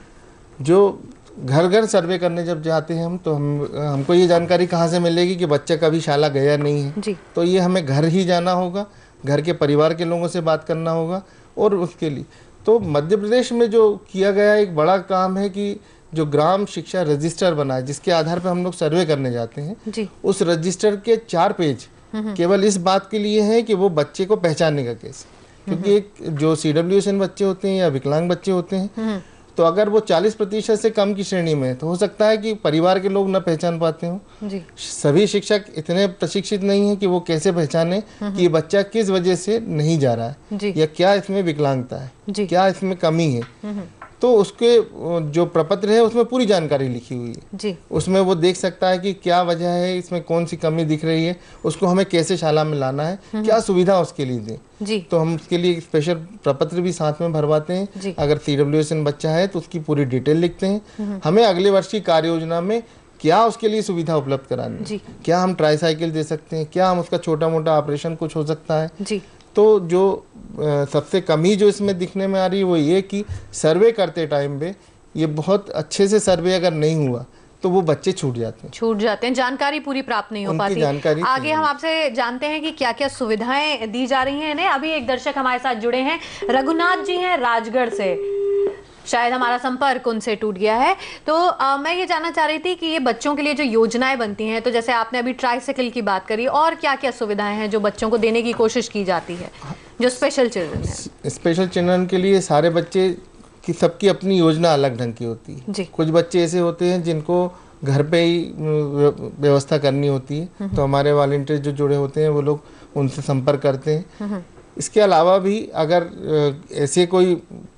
जो घर घर सर्वे करने जब जाते हैं हम तो हमको ये जानकारी कहाँ से मिलेगी कि बच्चा कभी शाला गया नहीं है जी। तो ये हमें घर ही जाना होगा, घर के परिवार के लोगों से बात करना होगा और उसके लिए तो मध्य प्रदेश में जो किया गया एक बड़ा काम है कि जो ग्राम शिक्षा रजिस्टर बना है जिसके आधार पर हम लोग सर्वे करने जाते हैं जी। उस रजिस्टर के 4 पेज केवल इस बात के लिए हैं कि वो बच्चे को पहचानने का कैसे, क्योंकि एक जो CWSN बच्चे होते हैं या विकलांग बच्चे होते हैं तो अगर वो 40% से कम की श्रेणी में है तो हो सकता है कि परिवार के लोग न पहचान पाते हो जी। सभी शिक्षक इतने प्रशिक्षित नहीं है कि वो कैसे पहचाने कि ये बच्चा किस वजह से नहीं जा रहा है या क्या इसमें विकलांगता है, क्या इसमें कमी है। तो उसके जो प्रपत्र है उसमें पूरी जानकारी लिखी हुई है जी। उसमें वो देख सकता है कि क्या वजह है, इसमें कौन सी कमी दिख रही है, उसको हमें कैसे शाला में लाना है, क्या सुविधा उसके लिए दें जी। तो हम उसके लिए स्पेशल प्रपत्र भी साथ में भरवाते हैं। अगर CWSN बच्चा है तो उसकी पूरी डिटेल लिखते हैं। हमें अगले वर्ष की कार्य योजना में क्या उसके लिए सुविधा उपलब्ध करानी है, क्या हम ट्राईसाइकिल दे सकते हैं, क्या हम उसका छोटा मोटा ऑपरेशन कुछ हो सकता है जी। तो जो सबसे कमी जो इसमें दिखने में आ रही है वो ये कि सर्वे करते टाइम पे ये बहुत अच्छे से सर्वे अगर नहीं हुआ तो वो बच्चे छूट जाते हैं, जानकारी पूरी प्राप्त नहीं हो पाती। आगे हम आपसे जानते हैं कि क्या क्या सुविधाएं दी जा रही हैं इन्हें। अभी एक दर्शक हमारे साथ जुड़े हैं, रघुनाथ जी हैं राजगढ़ से, शायद हमारा संपर्क उनसे टूट गया है। तो मैं ये जानना चाह रही थी कि ये बच्चों के लिए जो योजनाएं बनती हैं, तो जैसे आपने अभी ट्राईसाइकिल की बात करी, और क्या क्या सुविधाएं हैं जो बच्चों को देने की कोशिश की जाती है जो स्पेशल चिल्ड्रन है? स्पेशल चिल्ड्रन के लिए सारे बच्चे की सबकी अपनी योजना अलग ढंग की होती है जी। कुछ बच्चे ऐसे होते हैं जिनको घर पे ही व्यवस्था करनी होती है, तो हमारे वॉलंटियर जो जुड़े होते हैं वो लोग उनसे संपर्क करते हैं। इसके अलावा भी अगर ऐसे कोई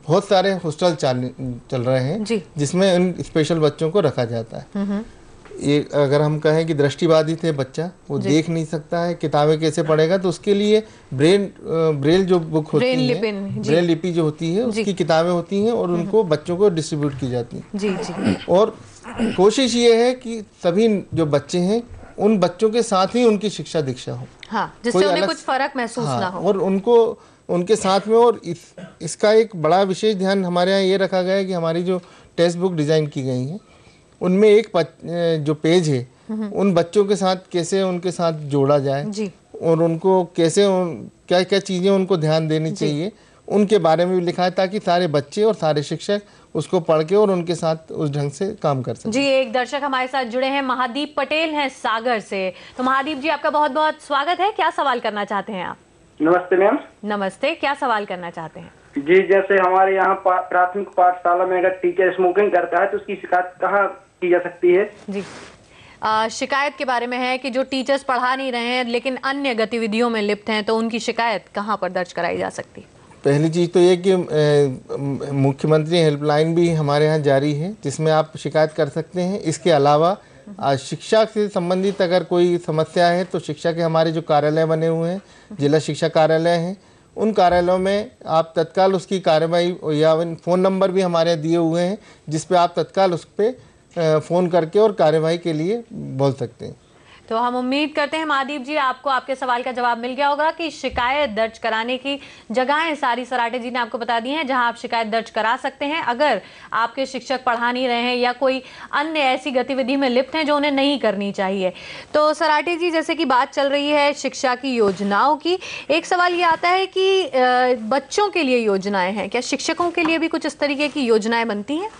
बहुत सारे हॉस्टल चल रहे हैं जिसमें इन स्पेशल बच्चों को रखा जाता है। ये अगर हम कहें कि दृष्टिबाधित है बच्चा, वो देख नहीं सकता है, किताबें कैसे पढ़ेगा, तो उसके लिए ब्रेल जो बुक होती है, ब्रेल लिपि जो होती है उसकी किताबें होती हैं और उनको बच्चों को डिस्ट्रीब्यूट की जाती है। और कोशिश ये है कि सभी जो बच्चे हैं उन बच्चों के साथ ही उनकी शिक्षा दीक्षा हो, जिससे उन्हें कुछ फर्क महसूस ना हो, और उनको उनके साथ में। और इसका एक बड़ा विशेष ध्यान हमारे यहाँ ये रखा गया है कि हमारी जो टेक्स्ट बुक डिज़ाइन की गई है उनमें एक जो पेज है उन बच्चों के साथ कैसे उनके साथ जोड़ा जाए जी। और उनको कैसे क्या क्या चीज़ें उनको ध्यान देनी चाहिए उनके बारे में भी लिखा है, ताकि सारे बच्चे और सारे शिक्षक उसको पढ़ के और उनके साथ उस ढंग से काम कर सकें। जी, एक दर्शक हमारे साथ जुड़े हैं, महादीप पटेल हैं सागर से। तो महादीप जी, आपका बहुत बहुत स्वागत है। क्या सवाल करना चाहते हैं आप? नमस्ते मैम। नमस्ते, क्या सवाल करना चाहते हैं? जी, जैसे हमारे यहाँ प्राथमिक पाठशाला में अगर टीचर स्मोकिंग करता है तो उसकी शिकायत कहाँ की जा सकती है? जी, शिकायत के बारे में है कि जो टीचर्स पढ़ा नहीं रहे हैं लेकिन अन्य गतिविधियों में लिप्त हैं, तो उनकी शिकायत कहाँ पर दर्ज कराई जा सकती है? पहली चीज़ तो ये कि मुख्यमंत्री हेल्पलाइन भी हमारे यहाँ जारी है, जिसमें आप शिकायत कर सकते हैं। इसके अलावा शिक्षा से संबंधित अगर कोई समस्या है तो शिक्षा के हमारे जो कार्यालय बने हुए हैं, जिला शिक्षा कार्यालय हैं, उन कार्यालयों में आप तत्काल उसकी कार्रवाई, या फ़ोन नंबर भी हमारे यहाँ दिए हुए हैं जिस पे आप तत्काल उस पर फ़ोन करके और कार्यवाही के लिए बोल सकते हैं। तो हम उम्मीद करते हैं महादीप जी, आपको आपके सवाल का जवाब मिल गया होगा कि शिकायत दर्ज कराने की जगहें सारी सराटे जी ने आपको बता दी हैं जहां आप शिकायत दर्ज करा सकते हैं अगर आपके शिक्षक पढ़ा नहीं रहे हैं या कोई अन्य ऐसी गतिविधि में लिप्त हैं जो उन्हें नहीं करनी चाहिए। तो सराटे जी, जैसे कि बात चल रही है शिक्षा की योजनाओं की, एक सवाल ये आता है कि बच्चों के लिए योजनाएं हैं, क्या शिक्षकों के लिए भी कुछ इस तरीके की योजनाएं बनती हैं?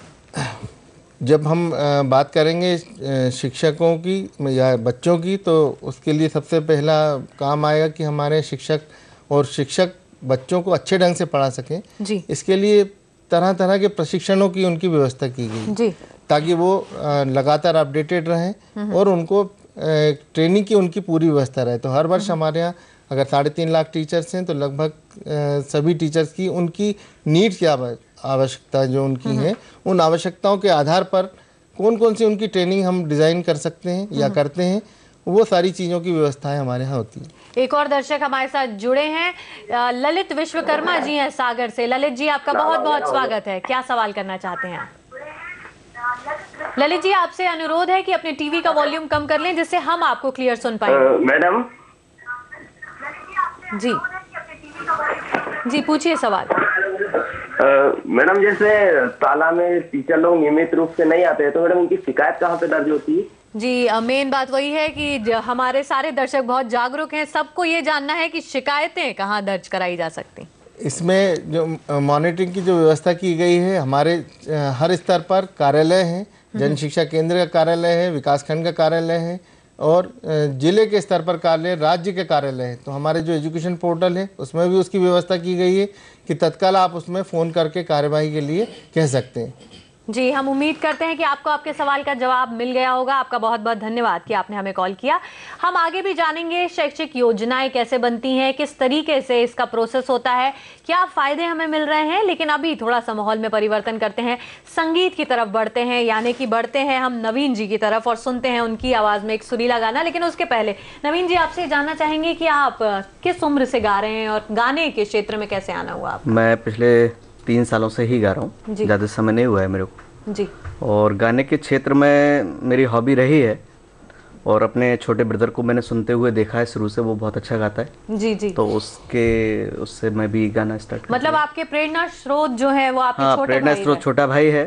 जब हम बात करेंगे शिक्षकों की या बच्चों की, तो उसके लिए सबसे पहला काम आएगा कि हमारे शिक्षक बच्चों को अच्छे ढंग से पढ़ा सकें जी। इसके लिए तरह तरह के प्रशिक्षणों की उनकी व्यवस्था की गई जी, ताकि वो लगातार अपडेटेड रहें और उनको ट्रेनिंग की उनकी पूरी व्यवस्था रहे। तो हर वर्ष हमारे यहाँ अगर 3.5 लाख टीचर्स हैं तो लगभग सभी टीचर्स की उनकी नीड्स क्या आवश्यकता जो उनकी है, उन आवश्यकताओं के आधार पर कौन कौन सी उनकी ट्रेनिंग हम डिज़ाइन कर सकते हैं या करते हैं, वो सारी चीज़ों की व्यवस्थाएं हमारे यहाँ होती है। एक और दर्शक हमारे साथ जुड़े हैं, ललित विश्वकर्मा जी हैं सागर से। ललित जी, आपका बहुत बहुत स्वागत है। क्या सवाल करना चाहते हैं आप? ललित जी, आपसे अनुरोध है कि अपने टीवी का वॉल्यूम कम कर लें जिससे हम आपको क्लियर सुन पाए। मैडम जी जी, पूछिए सवाल। मैडम, जैसे ताला में टीचर लोग नियमित रूप से नहीं आते हैं तो मैडम उनकी शिकायत कहाँ पे दर्ज होती है? जी, मेन बात वही है कि हमारे सारे दर्शक बहुत जागरूक हैं, सबको ये जानना है कि शिकायतें कहाँ दर्ज कराई जा सकती। इसमें जो मॉनिटरिंग की जो व्यवस्था की गई है, हमारे हर स्तर पर कार्यालय हैं, जन शिक्षा केंद्र का कार्यालय है, विकासखंड का कार्यालय है और जिले के स्तर पर कार्यालय, राज्य के कार्यालय है। तो हमारे जो एजुकेशन पोर्टल है उसमें भी उसकी व्यवस्था की गई है कि तत्काल आप उसमें फ़ोन करके कार्यवाही के लिए कह सकते हैं। जी, हम उम्मीद करते हैं कि आपको आपके सवाल का जवाब मिल गया होगा। आपका बहुत बहुत धन्यवाद कि आपने हमें कॉल किया। हम आगे भी जानेंगे शैक्षिक योजनाएं कैसे बनती हैं, किस तरीके से इसका प्रोसेस होता है, क्या फ़ायदे हमें मिल रहे हैं। लेकिन अभी थोड़ा सा माहौल में परिवर्तन करते हैं, संगीत की तरफ बढ़ते हैं, यानी कि बढ़ते हैं हम नवीन जी की तरफ और सुनते हैं उनकी आवाज़ में एक सुरीला गाना। लेकिन उसके पहले नवीन जी, आपसे जानना चाहेंगे कि आप किस उम्र से गा रहे हैं और गाने के क्षेत्र में कैसे आना हुआ आपका? मैं पिछले 3 सालों से ही गा रहा हूँ, ज़्यादा समय नहीं हुआ है मेरे को जी। और गाने के क्षेत्र में मेरी हॉबी रही है और अपने छोटे ब्रदर को मैंने सुनते हुए देखा है शुरू से, वो बहुत अच्छा गाता है जी जी। तो उससे मैं भी गाना स्टार्ट। मतलब आपके प्रेरणा स्रोत जो है वो आपके छोटे भाई? प्रेरणा स्रोत छोटा भाई है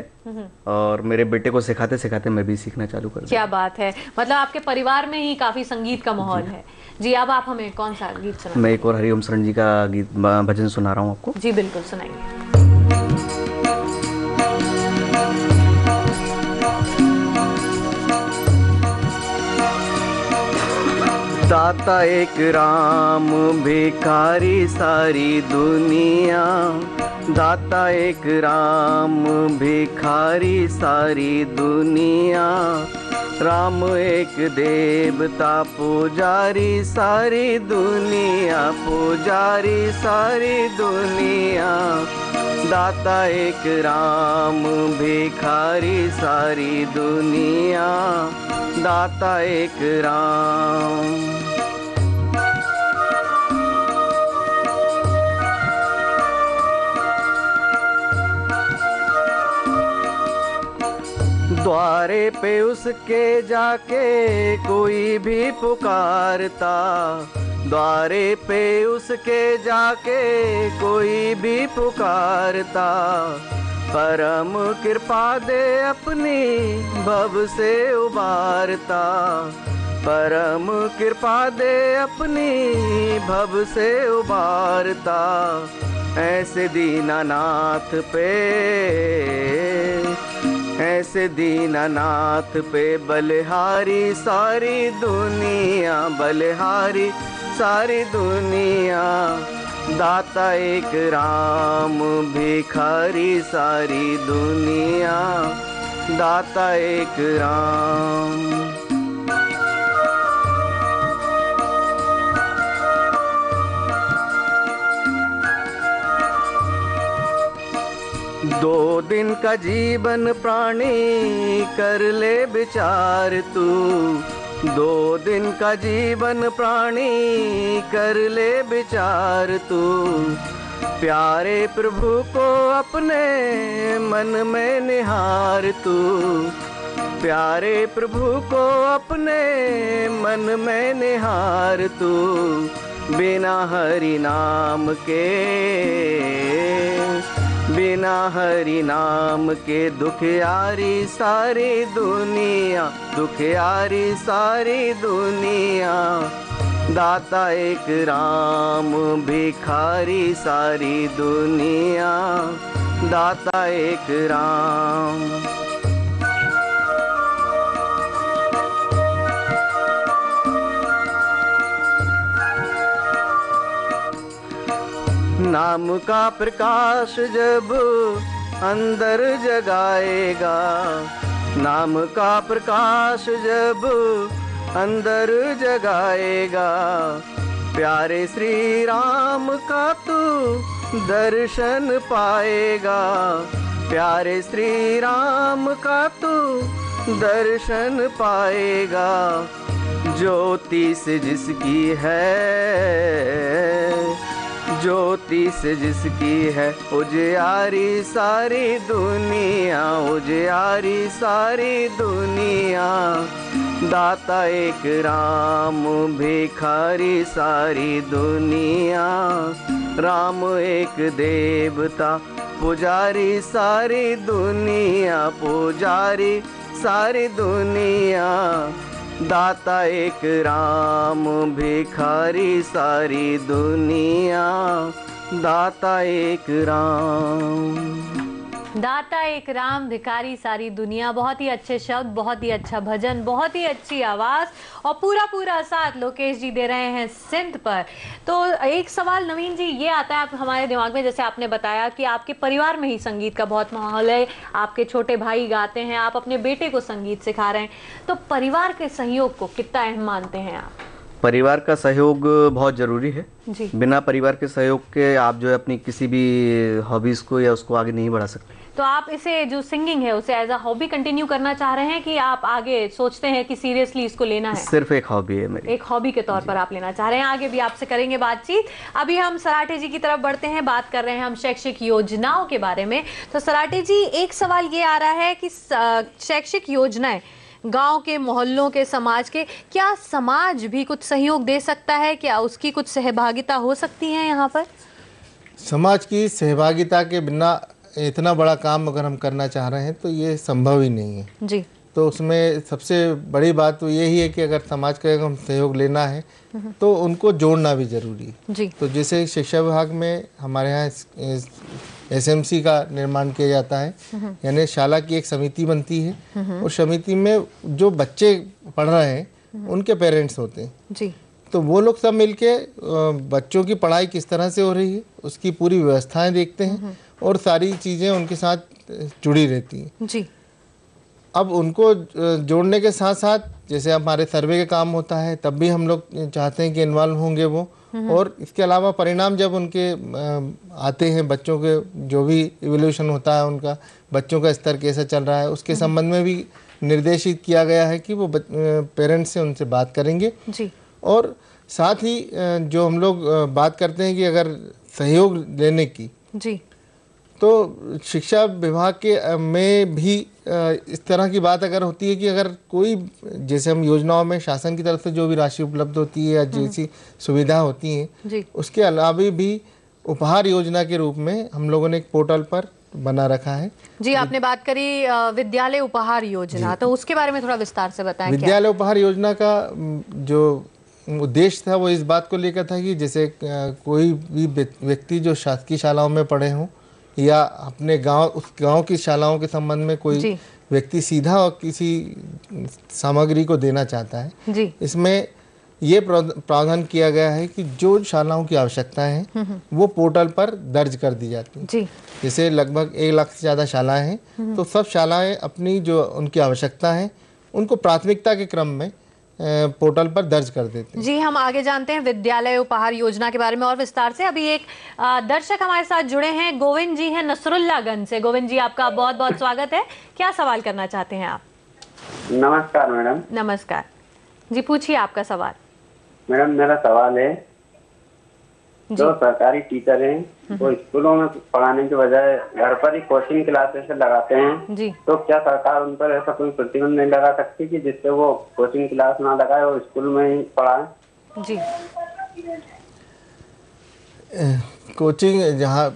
और मेरे बेटे को सिखाते सिखाते मैं भी सीखना चालू कर दिया। क्या बात है, मतलब आपके परिवार में ही काफी संगीत का माहौल है जी। अब आप हमें कौन सा गीत सुनाएंगे? मैं एक और हरिओम शरण जी का गीत भजन सुना रहा हूँ आपको। जी बिल्कुल, सुनाइए। दाता एक राम भिखारी सारी दुनिया, दाता एक राम भिखारी सारी दुनिया, राम एक देवता पुजारी सारी दुनिया, पुजारी सारी दुनिया, दाता एक राम भिखारी सारी दुनिया, दाता एक राम। द्वारे पे उसके जाके कोई भी पुकारता, द्वारे पे उसके जाके कोई भी पुकारता, परम कृपा दे अपनी भव से उबारता, परम कृपा दे अपनी भव से उबारता, ऐसे दीनानाथ पे, ऐसे दीनानाथ पे बलिहारी सारी दुनिया, बलिहारी सारी दुनिया, दाता एक राम भिखारी सारी दुनिया, दाता एक राम। दो दिन का जीवन प्राणी कर ले विचार तू, दो दिन का जीवन प्राणी कर ले विचार तू, प्यारे प्रभु को अपने मन में निहार तू, प्यारे प्रभु को अपने मन में निहार तू, बिना हरि नाम के, बिना हरि नाम के दुखियारी सारी दुनिया, दुखियारी सारी दुनिया, दाता एक राम भिखारी सारी दुनिया, दाता एक राम। नाम का प्रकाश जब अंदर जगाएगा, नाम का प्रकाश जब अंदर जगाएगा, प्यारे श्री राम का तू दर्शन पाएगा, प्यारे श्री राम का तू दर्शन पाएगा, ज्योति से जिसकी है, ज्योति से जिसकी है उजियारी सारी दुनिया, उजियारी सारी दुनिया, दाता एक राम भिखारी सारी दुनिया, राम एक देवता पुजारी सारी दुनिया, पुजारी सारी दुनिया, दाता एक राम भिखारी सारी दुनिया, दाता एक राम। दाता एक राम भिखारी सारी दुनिया, बहुत ही अच्छे शब्द, बहुत ही अच्छा भजन, बहुत ही अच्छी आवाज़ और पूरा पूरा साथ लोकेश जी दे रहे हैं सिंध पर। तो एक सवाल नवीन जी ये आता है आप हमारे दिमाग में, जैसे आपने बताया कि आपके परिवार में ही संगीत का बहुत माहौल है, आपके छोटे भाई गाते हैं, आप अपने बेटे को संगीत सिखा रहे हैं, तो परिवार के सहयोग को कितना अहम मानते हैं आप? परिवार का सहयोग बहुत ज़रूरी है जी। बिना परिवार के सहयोग के आप जो है अपनी किसी भी हॉबीज़ को या उसको आगे नहीं बढ़ा सकते। तो आप इसे जो सिंगिंग है उसे एज अ हॉबी कंटिन्यू करना चाह रहे हैं कि आप आगे सोचते हैं कि सीरियसली इसको लेना है? सिर्फ एक हॉबी है मेरी, एक हॉबी के तौर पर आप लेना चाह रहे हैं। आगे भी आपसे करेंगे बातचीत। अभी हम सराठे जी की तरफ बढ़ते हैं, बात कर रहे हैं हम शैक्षिक योजनाओं के बारे में। तो सराठे जी एक सवाल ये आ रहा है कि शैक्षिक योजनाएं गांव के, मोहल्लों के, समाज के, क्या समाज भी कुछ सहयोग दे सकता है? क्या उसकी कुछ सहभागिता हो सकती है यहाँ पर? समाज की सहभागिता के बिना इतना बड़ा काम अगर हम करना चाह रहे हैं तो ये संभव ही नहीं है जी। तो उसमें सबसे बड़ी बात तो यही है कि अगर समाज का हम सहयोग लेना है तो उनको जोड़ना भी जरूरी है जी। तो जैसे शिक्षा विभाग में हमारे यहाँ SMC का निर्माण किया जाता है, यानी शाला की एक समिति बनती है और समिति में जो बच्चे पढ़ रहे हैं उनके पेरेंट्स होते हैं जी। तो वो लोग सब मिलके बच्चों की पढ़ाई किस तरह से हो रही है उसकी पूरी व्यवस्थाएं देखते हैं और सारी चीज़ें उनके साथ जुड़ी रहती हैं जी। अब उनको जोड़ने के साथ साथ जैसे हमारे सर्वे का काम होता है तब भी हम लोग चाहते हैं कि इन्वॉल्व होंगे वो, और इसके अलावा परिणाम जब उनके आते हैं, बच्चों के जो भी इवोल्यूशन होता है उनका, बच्चों का स्तर कैसा चल रहा है उसके संबंध में भी निर्देशित किया गया है कि वो पेरेंट्स से उनसे बात करेंगे जी। और साथ ही जो हम लोग बात करते हैं कि अगर सहयोग लेने की जी, तो शिक्षा विभाग के में भी इस तरह की बात अगर होती है कि अगर कोई, जैसे हम योजनाओं में शासन की तरफ से जो भी राशि उपलब्ध होती है या जैसी सुविधा होती हैं, उसके अलावा भी उपहार योजना के रूप में हम लोगों ने एक पोर्टल पर बना रखा है। जी, आपने बात करी विद्यालय उपहार योजना, तो उसके बारे में थोड़ा विस्तार से बताएं। विद्यालय उपहार योजना का जो उद्देश्य था वो इस बात को लेकर था कि जैसे कोई भी व्यक्ति जो शासकीय शालाओं में पढ़े हों या अपने गांव, उस गांव की शालाओं के संबंध में कोई व्यक्ति सीधा और किसी सामग्री को देना चाहता है जी। इसमें ये प्रावधान किया गया है कि जो शालाओं की आवश्यकताएं हैं वो पोर्टल पर दर्ज कर दी जाती हैं। जैसे लगभग 1 लाख से ज़्यादा शालाएं हैं, तो सब शालाएं अपनी जो उनकी आवश्यकता है उनको प्राथमिकता के क्रम में पोर्टल पर दर्ज कर देते हैं। जी, हम आगे जानते हैं विद्यालय उपहार योजना के बारे में और विस्तार से। अभी एक दर्शक हमारे साथ जुड़े हैं, गोविंद जी हैं नसरुल्लागंज से। गोविंद जी, आपका बहुत बहुत स्वागत है। क्या सवाल करना चाहते हैं आप? नमस्कार मैडम। नमस्कार जी, पूछिए आपका सवाल। मैडम, मेरा सवाल है, जो सरकारी टीचर हैं वो स्कूलों में पढ़ाने के बजाय घर पर ही कोचिंग क्लासेस लगाते हैं जी। तो क्या सरकार उन पर ऐसा कोई प्रतिबंध नहीं लगा सकती कि जिससे वो कोचिंग क्लास ना लगाए और स्कूल में ही पढ़ाएं? जी, कोचिंग जहाँ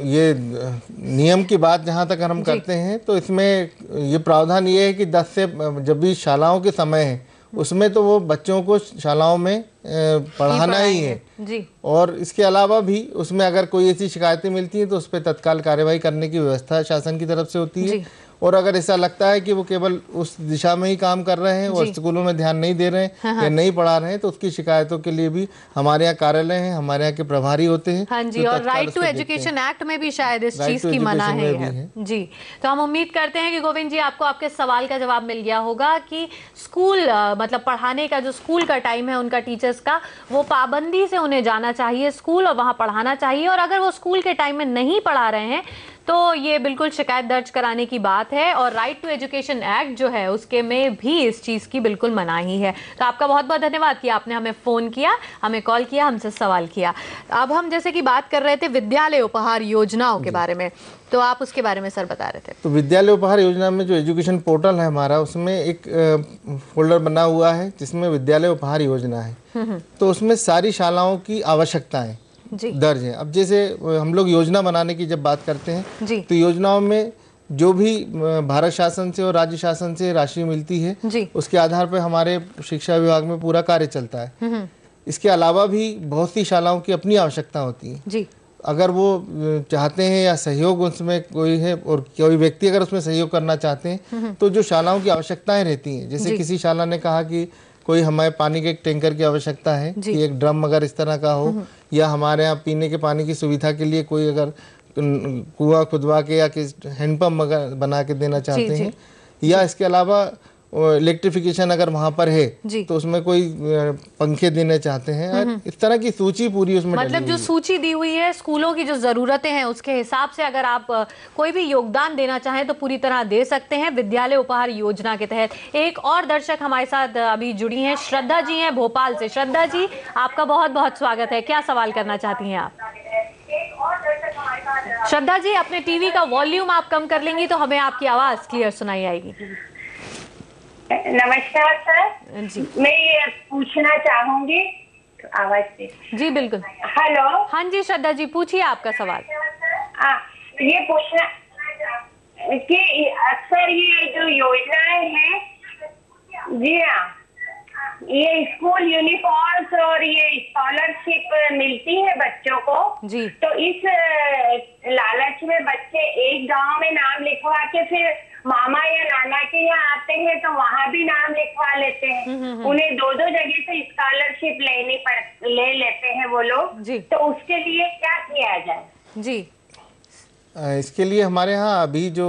ये नियम की बात जहाँ तक हम करते हैं तो इसमें ये प्रावधान ये है कि 10 से जब भी शालाओं के समय है उसमें तो वो बच्चों को शालाओं में पढ़ाना ही है जी। और इसके अलावा भी उसमें अगर कोई ऐसी शिकायतें मिलती हैं तो उस पर तत्काल कार्यवाही करने की व्यवस्था शासन की तरफ से होती है। और अगर ऐसा लगता है कि वो केवल उस दिशा में ही काम कर रहे हैं और स्कूलों में ध्यान नहीं दे रहे हैं या नहीं पढ़ा रहे हैं तो उसकी शिकायतों के लिए भी हमारे यहाँ कार्यालय हैं, हमारे यहाँ के प्रभारी होते हैं। हाँ जी, और राइट टू एजुकेशन एक्ट में भी शायद इस चीज की मना है जी। तो हम उम्मीद करते हैं कि गोविंद जी आपको आपके सवाल का जवाब मिल गया होगा कि स्कूल मतलब पढ़ाने का जो स्कूल का टाइम है उनका टीचर्स का, वो पाबंदी से उन्हें जाना चाहिए स्कूल और वहाँ पढ़ाना चाहिए। और अगर वो स्कूल के टाइम में नहीं पढ़ा रहे हैं तो ये बिल्कुल शिकायत दर्ज कराने की बात है। और राइट टू एजुकेशन एक्ट जो है उसके में भी इस चीज़ की बिल्कुल मनाही है। तो आपका बहुत बहुत धन्यवाद कि आपने हमें फ़ोन किया, हमें कॉल किया, हमसे सवाल किया। अब हम जैसे कि बात कर रहे थे विद्यालय उपहार योजनाओं के बारे में, तो आप उसके बारे में सर बता रहे थे। तो विद्यालय उपहार योजना में जो एजुकेशन पोर्टल है हमारा, उसमें एक फोल्डर बना हुआ है जिसमें विद्यालय उपहार योजना है। तो उसमें सारी शालाओं की आवश्यकताएं दर्ज है। अब जैसे हम लोग योजना बनाने की जब बात करते हैं तो योजनाओं में जो भी भारत शासन से और राज्य शासन से राशि मिलती है उसके आधार पर हमारे शिक्षा विभाग में पूरा कार्य चलता है। इसके अलावा भी बहुत सी शालाओं की अपनी आवश्यकता होती है। अगर वो चाहते हैं या सहयोग उसमें कोई है और कोई व्यक्ति अगर उसमें सहयोग करना चाहते हैं तो जो शालाओं की आवश्यकताएं रहती हैं, जैसे किसी शाला ने कहा कि कोई हमें पानी के एक टैंकर की आवश्यकता है कि एक ड्रम अगर इस तरह का हो, या हमारे यहाँ पीने के पानी की सुविधा के लिए कोई अगर कुआं खुदवा के या किस हैंडपम्प अगर बना के देना चाहते हैं, या इसके अलावा इलेक्ट्रिफिकेशन अगर वहाँ पर है तो उसमें कोई पंखे देना चाहते हैं, इस तरह की सूची पूरी उसमें मतलब जो सूची दी हुई है स्कूलों की जो जरूरतें हैं उसके हिसाब से अगर आप कोई भी योगदान देना चाहें तो पूरी तरह दे सकते हैं विद्यालय उपहार योजना के तहत। एक और दर्शक हमारे साथ अभी जुड़ी हैं, श्रद्धा जी हैं भोपाल से। श्रद्धा जी, आपका बहुत बहुत स्वागत है। क्या सवाल करना चाहती हैं आप? श्रद्धा जी, अपने टीवी का वॉल्यूम आप कम कर लेंगी तो हमें आपकी आवाज क्लियर सुनाई आएगी। नमस्कार सर जी, मैं ये पूछना चाहूंगी आवाज से। जी बिल्कुल। हेलो। हाँ जी श्रद्धा जी, पूछिए आपका सवाल। ये पूछना कि अक्सर ये जो योजनाएं हैं जी हाँ, ये स्कूल यूनिफॉर्म्स और ये स्कॉलरशिप मिलती है बच्चों को जी। तो इस लालच में बच्चे एक गांव में नाम लिखवा के फिर मामा या नाना के यहाँ आते हैं तो वहाँ भी नाम लिखवा लेते हैं। उन्हें 2-2 जगह से स्कॉलरशिप ले लेते हैं वो लोग। तो उसके लिए क्या किया जाए जी? इसके लिए हमारे यहाँ अभी जो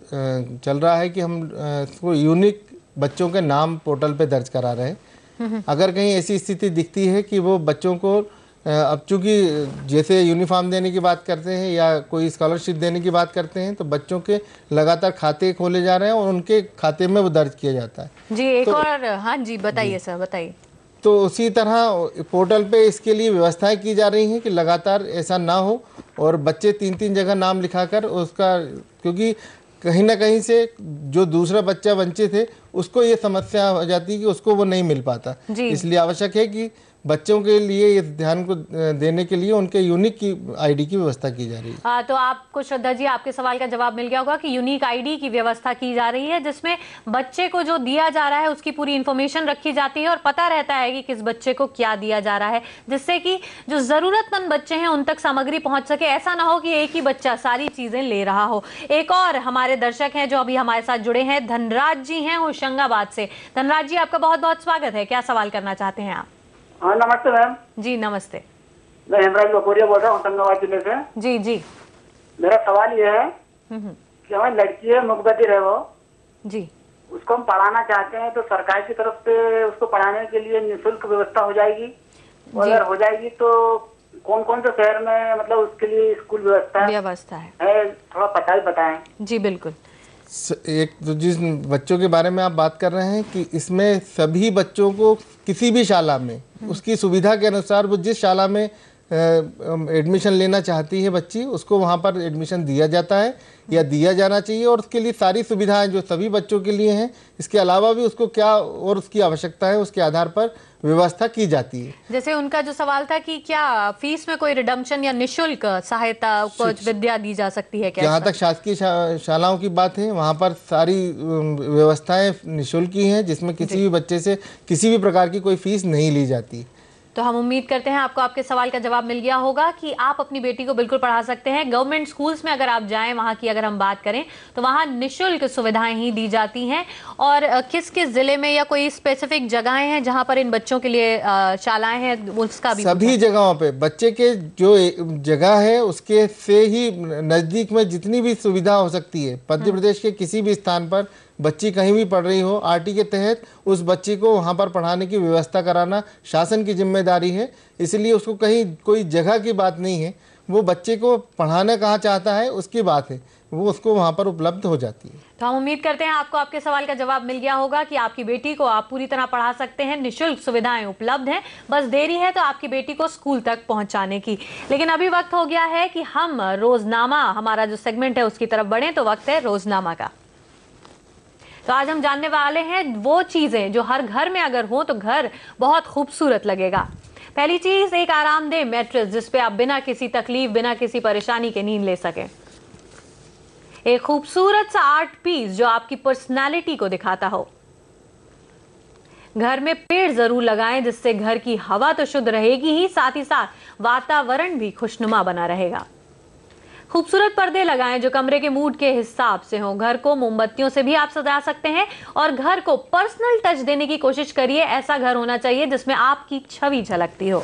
चल रहा है कि हम इसको यूनिक बच्चों के नाम पोर्टल पे दर्ज करा रहे हैं। अगर कहीं ऐसी स्थिति दिखती है कि वो बच्चों को अब चूँकि जैसे यूनिफॉर्म देने की बात करते हैं या कोई स्कॉलरशिप देने की बात करते हैं तो बच्चों के लगातार खाते खोले जा रहे हैं और उनके खाते में वो दर्ज किया जाता है जी। एक और हाँ जी बताइए सर, बताइए। तो उसी तरह पोर्टल पे इसके लिए व्यवस्थाएं की जा रही हैं कि लगातार ऐसा ना हो और बच्चे 3-3 जगह नाम लिखाकर उसका, क्योंकि कहीं ना कहीं से जो दूसरा बच्चा वंचित है उसको ये समस्या हो जाती है कि उसको वो नहीं मिल पाता। इसलिए आवश्यक है कि बच्चों के लिए इस ध्यान को देने के लिए उनके यूनिक की आईडी की व्यवस्था की जा रही है। तो आपको श्रद्धा जी आपके सवाल का जवाब मिल गया होगा कि यूनिक आईडी की व्यवस्था की जा रही है, जिसमें बच्चे को जो दिया जा रहा है उसकी पूरी इंफॉर्मेशन रखी जाती है और पता रहता है कि किस बच्चे को क्या दिया जा रहा है, जिससे कि जो जरूरतमंद बच्चे हैं उन तक सामग्री पहुंच सके। ऐसा ना हो कि एक ही बच्चा सारी चीजें ले रहा हो। एक और हमारे दर्शक हैं जो अभी हमारे साथ जुड़े हैं, धनराज जी हैं होशंगाबाद से। धनराज जी आपका बहुत बहुत स्वागत है, क्या सवाल करना चाहते हैं आप? हाँ नमस्ते मैम। जी नमस्ते। मैं हेमराज बकोरिया बोल रहा हूँ होशंगाबाद जिले से। जी जी। मेरा सवाल ये है कि हमारी लड़की है, मुकबदिर है वो जी, उसको हम पढ़ाना चाहते हैं, तो सरकार की तरफ से उसको पढ़ाने के लिए निःशुल्क व्यवस्था हो जाएगी? अगर हो जाएगी तो कौन कौन से शहर में मतलब उसके लिए स्कूल व्यवस्था है, थोड़ा पता ही बताएं। जी बिल्कुल। एक तो जिस बच्चों के बारे में आप बात कर रहे हैं कि इसमें सभी बच्चों को किसी भी शाला में उसकी सुविधा के अनुसार वो जिस शाला में एडमिशन लेना चाहती है बच्ची, उसको वहाँ पर एडमिशन दिया जाता है या दिया जाना चाहिए, और उसके लिए सारी सुविधाएं जो सभी बच्चों के लिए हैं, इसके अलावा भी उसको क्या और उसकी आवश्यकता है उसके आधार पर व्यवस्था की जाती है। जैसे उनका जो सवाल था कि क्या फीस में कोई रिडम्पशन या निःशुल्क सहायता विद्या दी जा सकती है क्या? जहाँ तक शासकीय शालाओं की बात है वहाँ पर सारी व्यवस्थाएं निःशुल्क ही हैं, जिसमें किसी भी बच्चे से किसी भी प्रकार की कोई फीस नहीं ली जाती। तो हम उम्मीद करते हैं आपको आपके सवाल का जवाब मिल गया होगा कि आप अपनी बेटी को बिल्कुल पढ़ा सकते हैं। गवर्नमेंट स्कूल्स में अगर आप जाएं, वहां की अगर हम बात करें तो वहां निःशुल्क सुविधाएं ही दी जाती हैं। और किस किस जिले में या कोई स्पेसिफिक जगहें हैं जहां पर इन बच्चों के लिए शालाएं हैं, उसका भी सभी जगहों पे बच्चे के जो जगह है उसके से ही नज़दीक में जितनी भी सुविधा हो सकती है, मध्य प्रदेश के किसी भी स्थान पर बच्ची कहीं भी पढ़ रही हो, आरटी के तहत उस बच्ची को वहाँ पर पढ़ाने की व्यवस्था कराना शासन की जिम्मेदारी है। इसलिए उसको कहीं कोई जगह की बात नहीं है, वो बच्चे को पढ़ाना कहाँ चाहता है उसकी बात है, वो उसको वहाँ पर उपलब्ध हो जाती है। तो हम उम्मीद करते हैं आपको आपके सवाल का जवाब मिल गया होगा कि आपकी बेटी को आप पूरी तरह पढ़ा सकते हैं, निःशुल्क सुविधाएं उपलब्ध हैं, बस देरी है तो आपकी बेटी को स्कूल तक पहुंचाने की। लेकिन अभी वक्त हो गया है कि हम रोजनामा, हमारा जो सेगमेंट है उसकी तरफ बढ़े। तो वक्त है रोजनामा का। तो आज हम जानने वाले हैं वो चीजें जो हर घर में अगर हो तो घर बहुत खूबसूरत लगेगा। पहली चीज, एक आरामदेह मैट्रेस जिसपे आप बिना किसी तकलीफ, बिना किसी परेशानी के नींद ले सकें। एक खूबसूरत सा आर्ट पीस जो आपकी पर्सनालिटी को दिखाता हो। घर में पेड़ जरूर लगाएं जिससे घर की हवा तो शुद्ध रहेगी ही, साथ ही साथ वातावरण भी खुशनुमा बना रहेगा। खूबसूरत पर्दे लगाएं जो कमरे के मूड के हिसाब से हो। घर को मोमबत्तियों से भी आप सजा सकते हैं और घर को पर्सनल टच देने की कोशिश करिए। ऐसा घर होना चाहिए जिसमें आपकी छवि झलकती हो।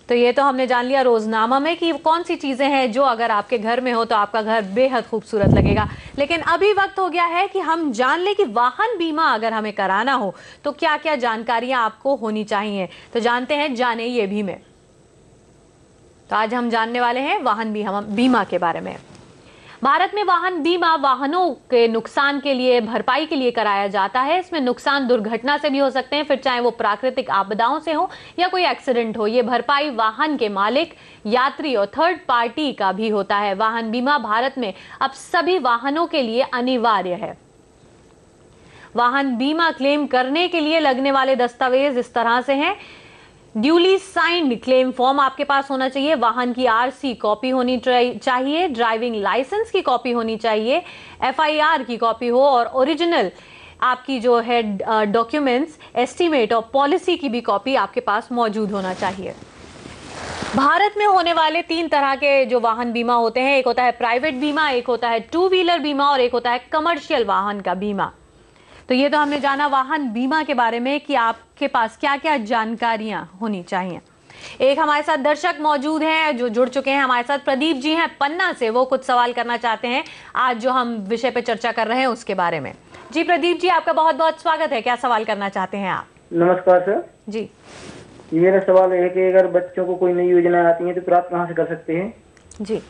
तो ये तो हमने जान लिया रोजनामा में कि कौन सी चीजें हैं जो अगर आपके घर में हो तो आपका घर बेहद खूबसूरत लगेगा। लेकिन अभी वक्त हो गया है कि हम जान ले कि वाहन बीमा अगर हमें कराना हो तो क्या क्या जानकारियां आपको होनी चाहिए। तो जानते हैं जाने ये भी में। तो आज हम जानने वाले हैं वाहन बीमा के बारे में। भारत में वाहन बीमा वाहनों के नुकसान के लिए, भरपाई के लिए कराया जाता है। इसमें नुकसान दुर्घटना से भी हो सकते हैं, फिर चाहे वो प्राकृतिक आपदाओं से हो या कोई एक्सीडेंट हो। ये भरपाई वाहन के मालिक, यात्री और थर्ड पार्टी का भी होता है। वाहन बीमा भारत में अब सभी वाहनों के लिए अनिवार्य है। वाहन बीमा क्लेम करने के लिए लगने वाले दस्तावेज इस तरह से हैं। ड्यूली साइंड क्लेम फॉर्म आपके पास होना चाहिए, वाहन की आरसी कॉपी होनी चाहिए, ड्राइविंग लाइसेंस की कॉपी होनी चाहिए, एफआईआर की कॉपी हो और ओरिजिनल आपकी जो है डॉक्यूमेंट्स, एस्टीमेट और पॉलिसी की भी कॉपी आपके पास मौजूद होना चाहिए। भारत में होने वाले 3 तरह के जो वाहन बीमा होते हैं, एक होता है प्राइवेट बीमा, एक होता है 2 व्हीलर बीमा और एक होता है कमर्शियल वाहन का बीमा। तो ये तो हमने जाना वाहन बीमा के बारे में कि आपके पास क्या क्या जानकारियां होनी चाहिए। एक हमारे साथ दर्शक मौजूद हैं जो जुड़ चुके हैं हमारे साथ। प्रदीप जी हैं पन्ना से, वो कुछ सवाल करना चाहते हैं आज जो हम विषय पे चर्चा कर रहे हैं उसके बारे में। जी प्रदीप जी, आपका बहुत बहुत स्वागत है, क्या सवाल करना चाहते हैं आप? नमस्कार सर जी। मेरा सवाल है कि अगर बच्चों को कोई नई योजना आती है तो प्राप्त कहाँ से कर सकते हैं? जी,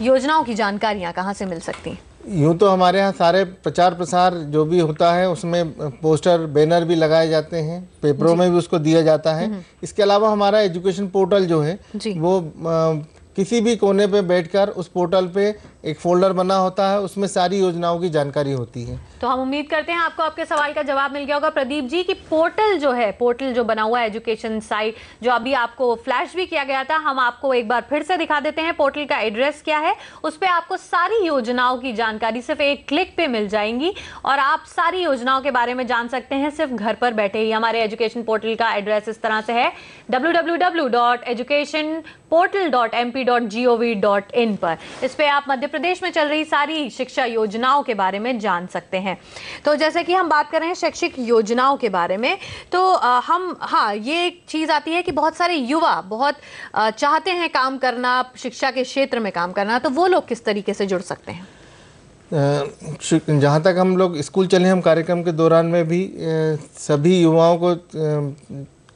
योजनाओं की जानकारियां कहाँ से मिल सकती हैं? यूँ तो हमारे यहाँ सारे प्रचार प्रसार जो भी होता है उसमें पोस्टर बैनर भी लगाए जाते हैं, पेपरों में भी उसको दिया जाता है। इसके अलावा हमारा एजुकेशन पोर्टल जो है वो किसी भी कोने पे बैठकर उस पोर्टल पे एक फोल्डर बना होता है, उसमें सारी योजनाओं की जानकारी होती है। तो हम उम्मीद करते हैं आपको आपके सवाल का जवाब मिल गया होगा प्रदीप जी कि पोर्टल जो बना हुआ है एजुकेशन साइट, जो अभी आपको फ्लैश भी किया गया था, हम आपको एक बार फिर से दिखा देते हैं। पोर्टल का एड्रेस क्या है, उस पर आपको सारी योजनाओं की जानकारी सिर्फ एक क्लिक पे मिल जाएंगी और आप सारी योजनाओं के बारे में जान सकते हैं सिर्फ घर पर बैठे ही। हमारे एजुकेशन पोर्टल का एड्रेस इस तरह से है www.educationportal.mp.gov.in पर। इस पे आप मध्य प्रदेश में चल रही सारी शिक्षा योजनाओं के बारे में जान सकते हैं। तो जैसे कि हम बात कर रहे हैं शैक्षिक योजनाओं के बारे में, तो ये एक चीज आती है कि बहुत सारे युवा बहुत चाहते हैं काम करना, शिक्षा के क्षेत्र में काम करना, तो वो लोग किस तरीके से जुड़ सकते हैं? जहाँ तक हम लोग स्कूल चले, हम कार्यक्रम के दौरान में भी सभी युवाओं को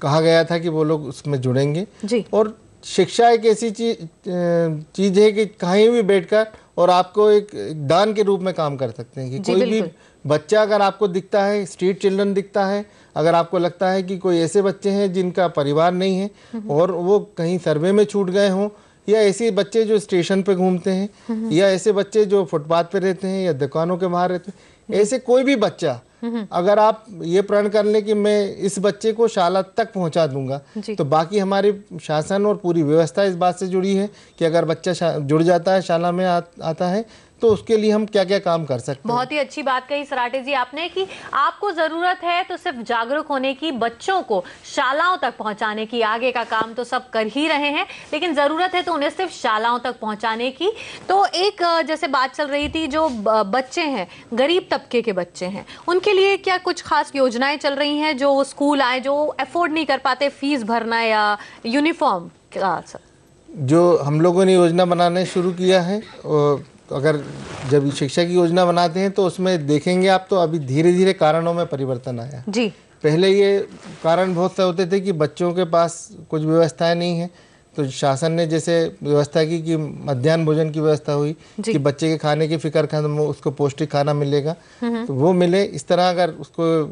कहा गया था कि वो लोग उसमें जुड़ेंगे जी। और शिक्षा एक ऐसी चीज़ है कि कहीं भी बैठकर और आपको एक दान के रूप में काम कर सकते हैं कि कोई भी बच्चा अगर आपको दिखता है, स्ट्रीट चिल्ड्रन दिखता है, अगर आपको लगता है कि कोई ऐसे बच्चे हैं जिनका परिवार नहीं है और वो कहीं सर्वे में छूट गए हों, या ऐसे बच्चे जो स्टेशन पे घूमते हैं, या ऐसे बच्चे जो फुटपाथ पे रहते हैं या दुकानों के बाहर रहते हैं, ऐसे कोई भी बच्चा अगर आप ये प्रण कर लें कि मैं इस बच्चे को शाला तक पहुंचा दूंगा, तो बाकी हमारी शासन और पूरी व्यवस्था इस बात से जुड़ी है कि अगर बच्चा जुड़ जाता है, शाला में आता है, तो उसके लिए हम क्या क्या काम कर सकते हैं। बहुत ही अच्छी बात कही सराटे जी आपने कि आपको जरूरत है तो सिर्फ जागरूक होने की, बच्चों को शालाओं तक पहुंचाने की। आगे का काम तो सब कर ही रहे हैं, लेकिन जरूरत है तो उन्हें सिर्फ शालाओं तक पहुंचाने की। तो एक जैसे बात चल रही थी, जो बच्चे हैं, गरीब तबके के बच्चे हैं, उनके लिए क्या कुछ खास योजनाएं चल रही हैं जो स्कूल आए, जो अफोर्ड नहीं कर पाते फीस भरना या यूनिफॉर्म? जो हम लोगों ने योजना बनाने शुरू किया है, अगर जब शिक्षा की योजना बनाते हैं तो उसमें देखेंगे आप, तो अभी धीरे धीरे कारणों में परिवर्तन आया जी। पहले ये कारण बहुत से होते थे कि बच्चों के पास कुछ व्यवस्थाएं नहीं है, तो शासन ने जैसे व्यवस्था की कि मध्याह्न भोजन की व्यवस्था हुई कि बच्चे के खाने की फिक्र खत्म हो, उसको पौष्टिक खाना मिलेगा तो वो मिले। इस तरह अगर उसको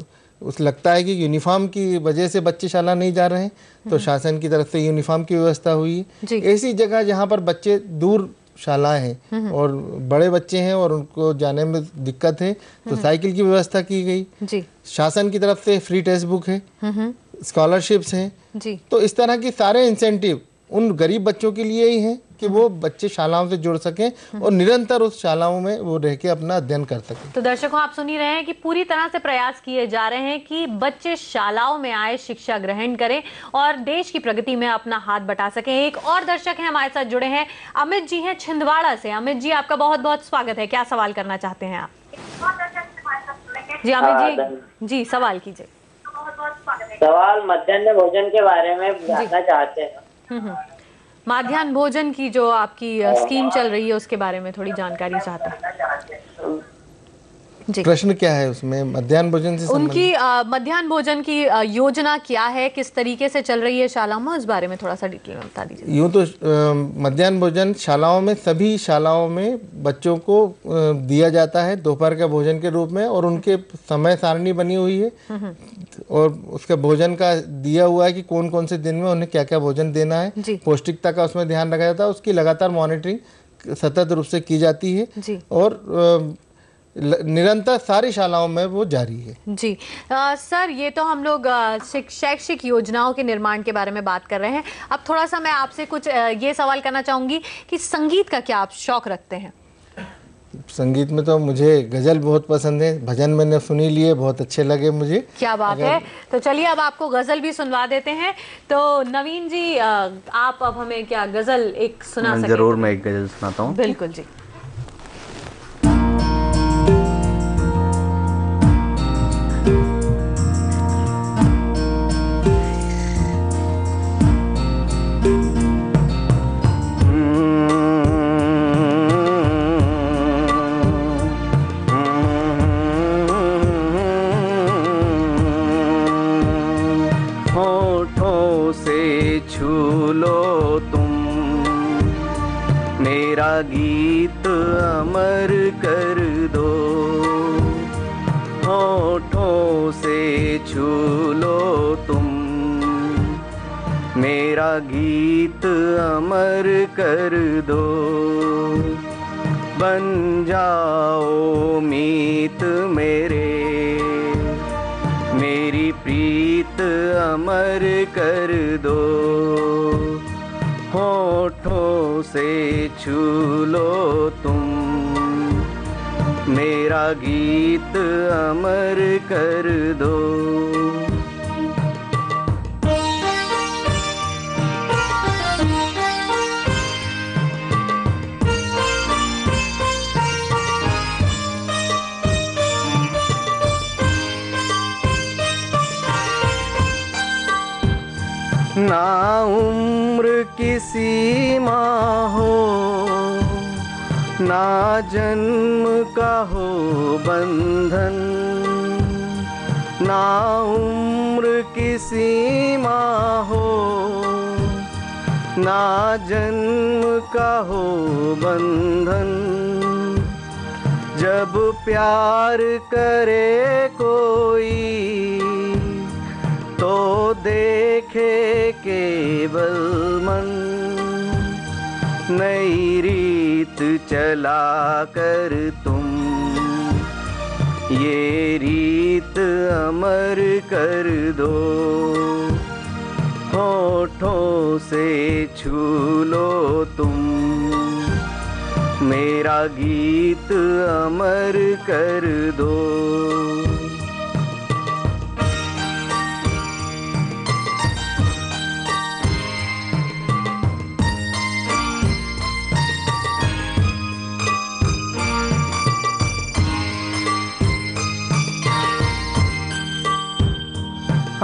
लगता है कि यूनिफॉर्म की वजह से बच्चे शाला नहीं जा रहे हैं, तो शासन की तरफ से यूनिफॉर्म की व्यवस्था हुई। ऐसी जगह जहाँ पर बच्चे दूर शालाएं हैं और बड़े बच्चे हैं और उनको जाने में दिक्कत है, तो साइकिल की व्यवस्था की गई जी। शासन की तरफ से फ्री टेक्स्ट बुक है, स्कॉलरशिप्स हैं जी। तो इस तरह की सारे इंसेंटिव उन गरीब बच्चों के लिए ही हैं कि वो बच्चे शालाओं से जुड़ सकें और निरंतर उस शालाओं में वो रह के अपना अध्ययन कर सकें। तो दर्शकों, आप सुन ही रहे हैं कि पूरी तरह से प्रयास किए जा रहे हैं कि बच्चे शालाओं में आए, शिक्षा ग्रहण करें और देश की प्रगति में अपना हाथ बटा सकें। एक और दर्शक हैं हमारे साथ जुड़े हैं, अमित जी हैं छिंदवाड़ा से। अमित जी, आपका बहुत बहुत स्वागत है। क्या सवाल करना चाहते हैं आप? जी अमित जी सवाल कीजिए। सवाल मध्याह्न भोजन के बारे में जानना चाहते हैं। मध्याह्न भोजन की जो आपकी स्कीम चल रही है उसके बारे में थोड़ी जानकारी चाहते हैं जी। प्रश्न क्या है उसमें? मध्याह्न भोजन से उनकी मध्याह्न भोजन की योजना क्या है, किस तरीके से चल रही है शालाओं में, उस बारे में थोड़ा सा डिटेल में बता दीजिए। यूँ तो मध्याह्न भोजन शालाओं में, सभी शालाओं में बच्चों को दिया जाता है दोपहर का भोजन के रूप में, और उनके समय सारणी बनी हुई है और उसका भोजन का दिया हुआ है कि कौन कौन से दिन में उन्हें क्या क्या भोजन देना है। पौष्टिकता का उसमें ध्यान रखा जाता है, उसकी लगातार मॉनिटरिंग सतत रूप से की जाती है और निरंतर सारी शालाओं में वो जारी है जी। सर, ये तो हम लोग शैक्षिक योजनाओं के निर्माण के बारे में बात कर रहे हैं। अब थोड़ा सा मैं आपसे कुछ ये सवाल करना चाहूँगी कि संगीत का क्या आप शौक रखते हैं? संगीत में तो मुझे गजल बहुत पसंद है, भजन मैंने सुनी लिए, बहुत अच्छे लगे मुझे। क्या बात है। तो चलिए अब आपको गजल भी सुनवा देते हैं। तो नवीन जी, आप अब हमें क्या गजल एक सुना सकते? जरूर, मैं एक गजल सुनाता हूँ। बिल्कुल जी। गीत अमर कर दो, होठों से छू लो तुम, मेरा गीत अमर कर दो। बन जाओ मीत मेरे, मेरी प्रीत अमर कर दो, होठों से छू लो तुम, मेरा गीत अमर कर दो। ना उम्र की सीमा हो, ना जन्म का हो बंधन, ना उम्र की सीमा हो, ना जन्म का हो बंधन। जब प्यार करे कोई तो देखे केवल मन, नई रीत चला कर तुम, ये रीत अमर कर दो, होठों से छू लो तुम, मेरा गीत अमर कर दो।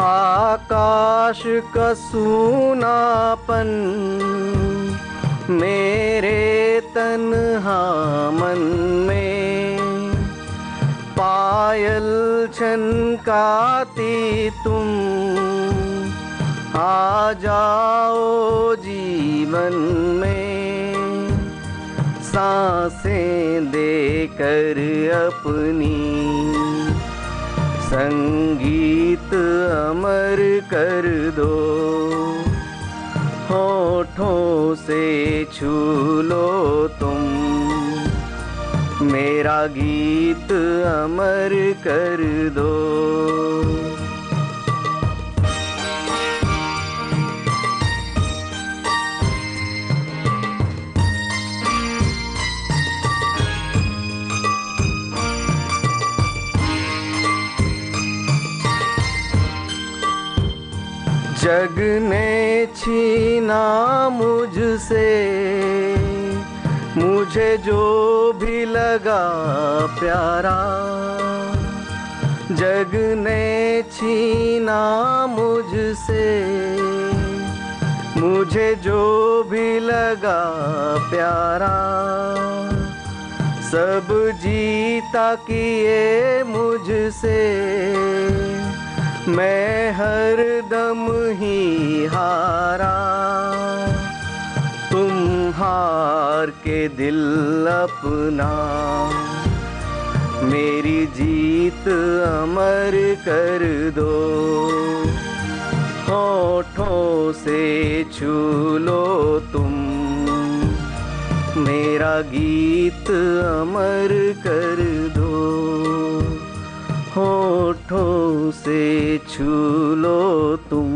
आकाश का सूनापन मेरे तन्हा मन में, पायल छनकाती तुम, आ जाओ जीवन में, सांसें देकर अपनी, संगीत अमर कर दो, होठों से छू लो तुम, मेरा गीत अमर कर दो। जग ने छीना मुझसे, मुझे जो भी लगा प्यारा, जग ने छीना मुझसे, मुझे जो भी लगा प्यारा, सब जीता किए मुझसे, मैं हर दम ही हारा, तुम हार के दिल अपना, मेरी जीत अमर कर दो, होठों से छू लो तुम, मेरा गीत अमर कर दो, होठों से छू लो तुम।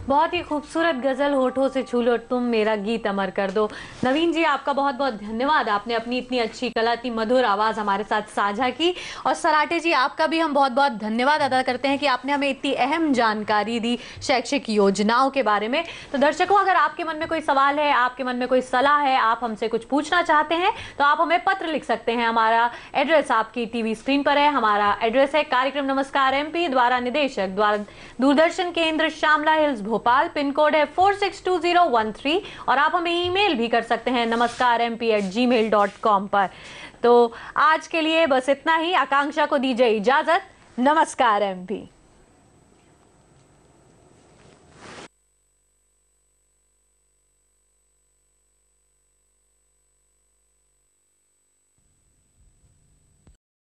बहुत ही खूबसूरत गजल, होठों से छू लो तुम, मेरा गीत अमर कर दो। नवीन जी, आपका बहुत बहुत धन्यवाद, आपने अपनी इतनी अच्छी कला, इतनी मधुर आवाज़ हमारे साथ साझा की। और सराटे जी, आपका भी हम बहुत बहुत धन्यवाद अदा करते हैं कि आपने हमें इतनी अहम जानकारी दी शैक्षिक योजनाओं के बारे में। तो दर्शकों, अगर आपके मन में कोई सवाल है, आपके मन में कोई सलाह है, आप हमसे कुछ पूछना चाहते हैं तो आप हमें पत्र लिख सकते हैं। हमारा एड्रेस आपकी टीवी स्क्रीन पर है। हमारा एड्रेस है कार्यक्रम नमस्कार MP, द्वारा निदेशक दूरदर्शन केंद्र Shamla hills Bhopal, pin code है 462013। और आप हमें ईमेल भी कर सकते हैं namaskarmp@gmail.com पर। तो आज के लिए बस इतना ही। आकांक्षा को दीजिए इजाजत। नमस्कार MP।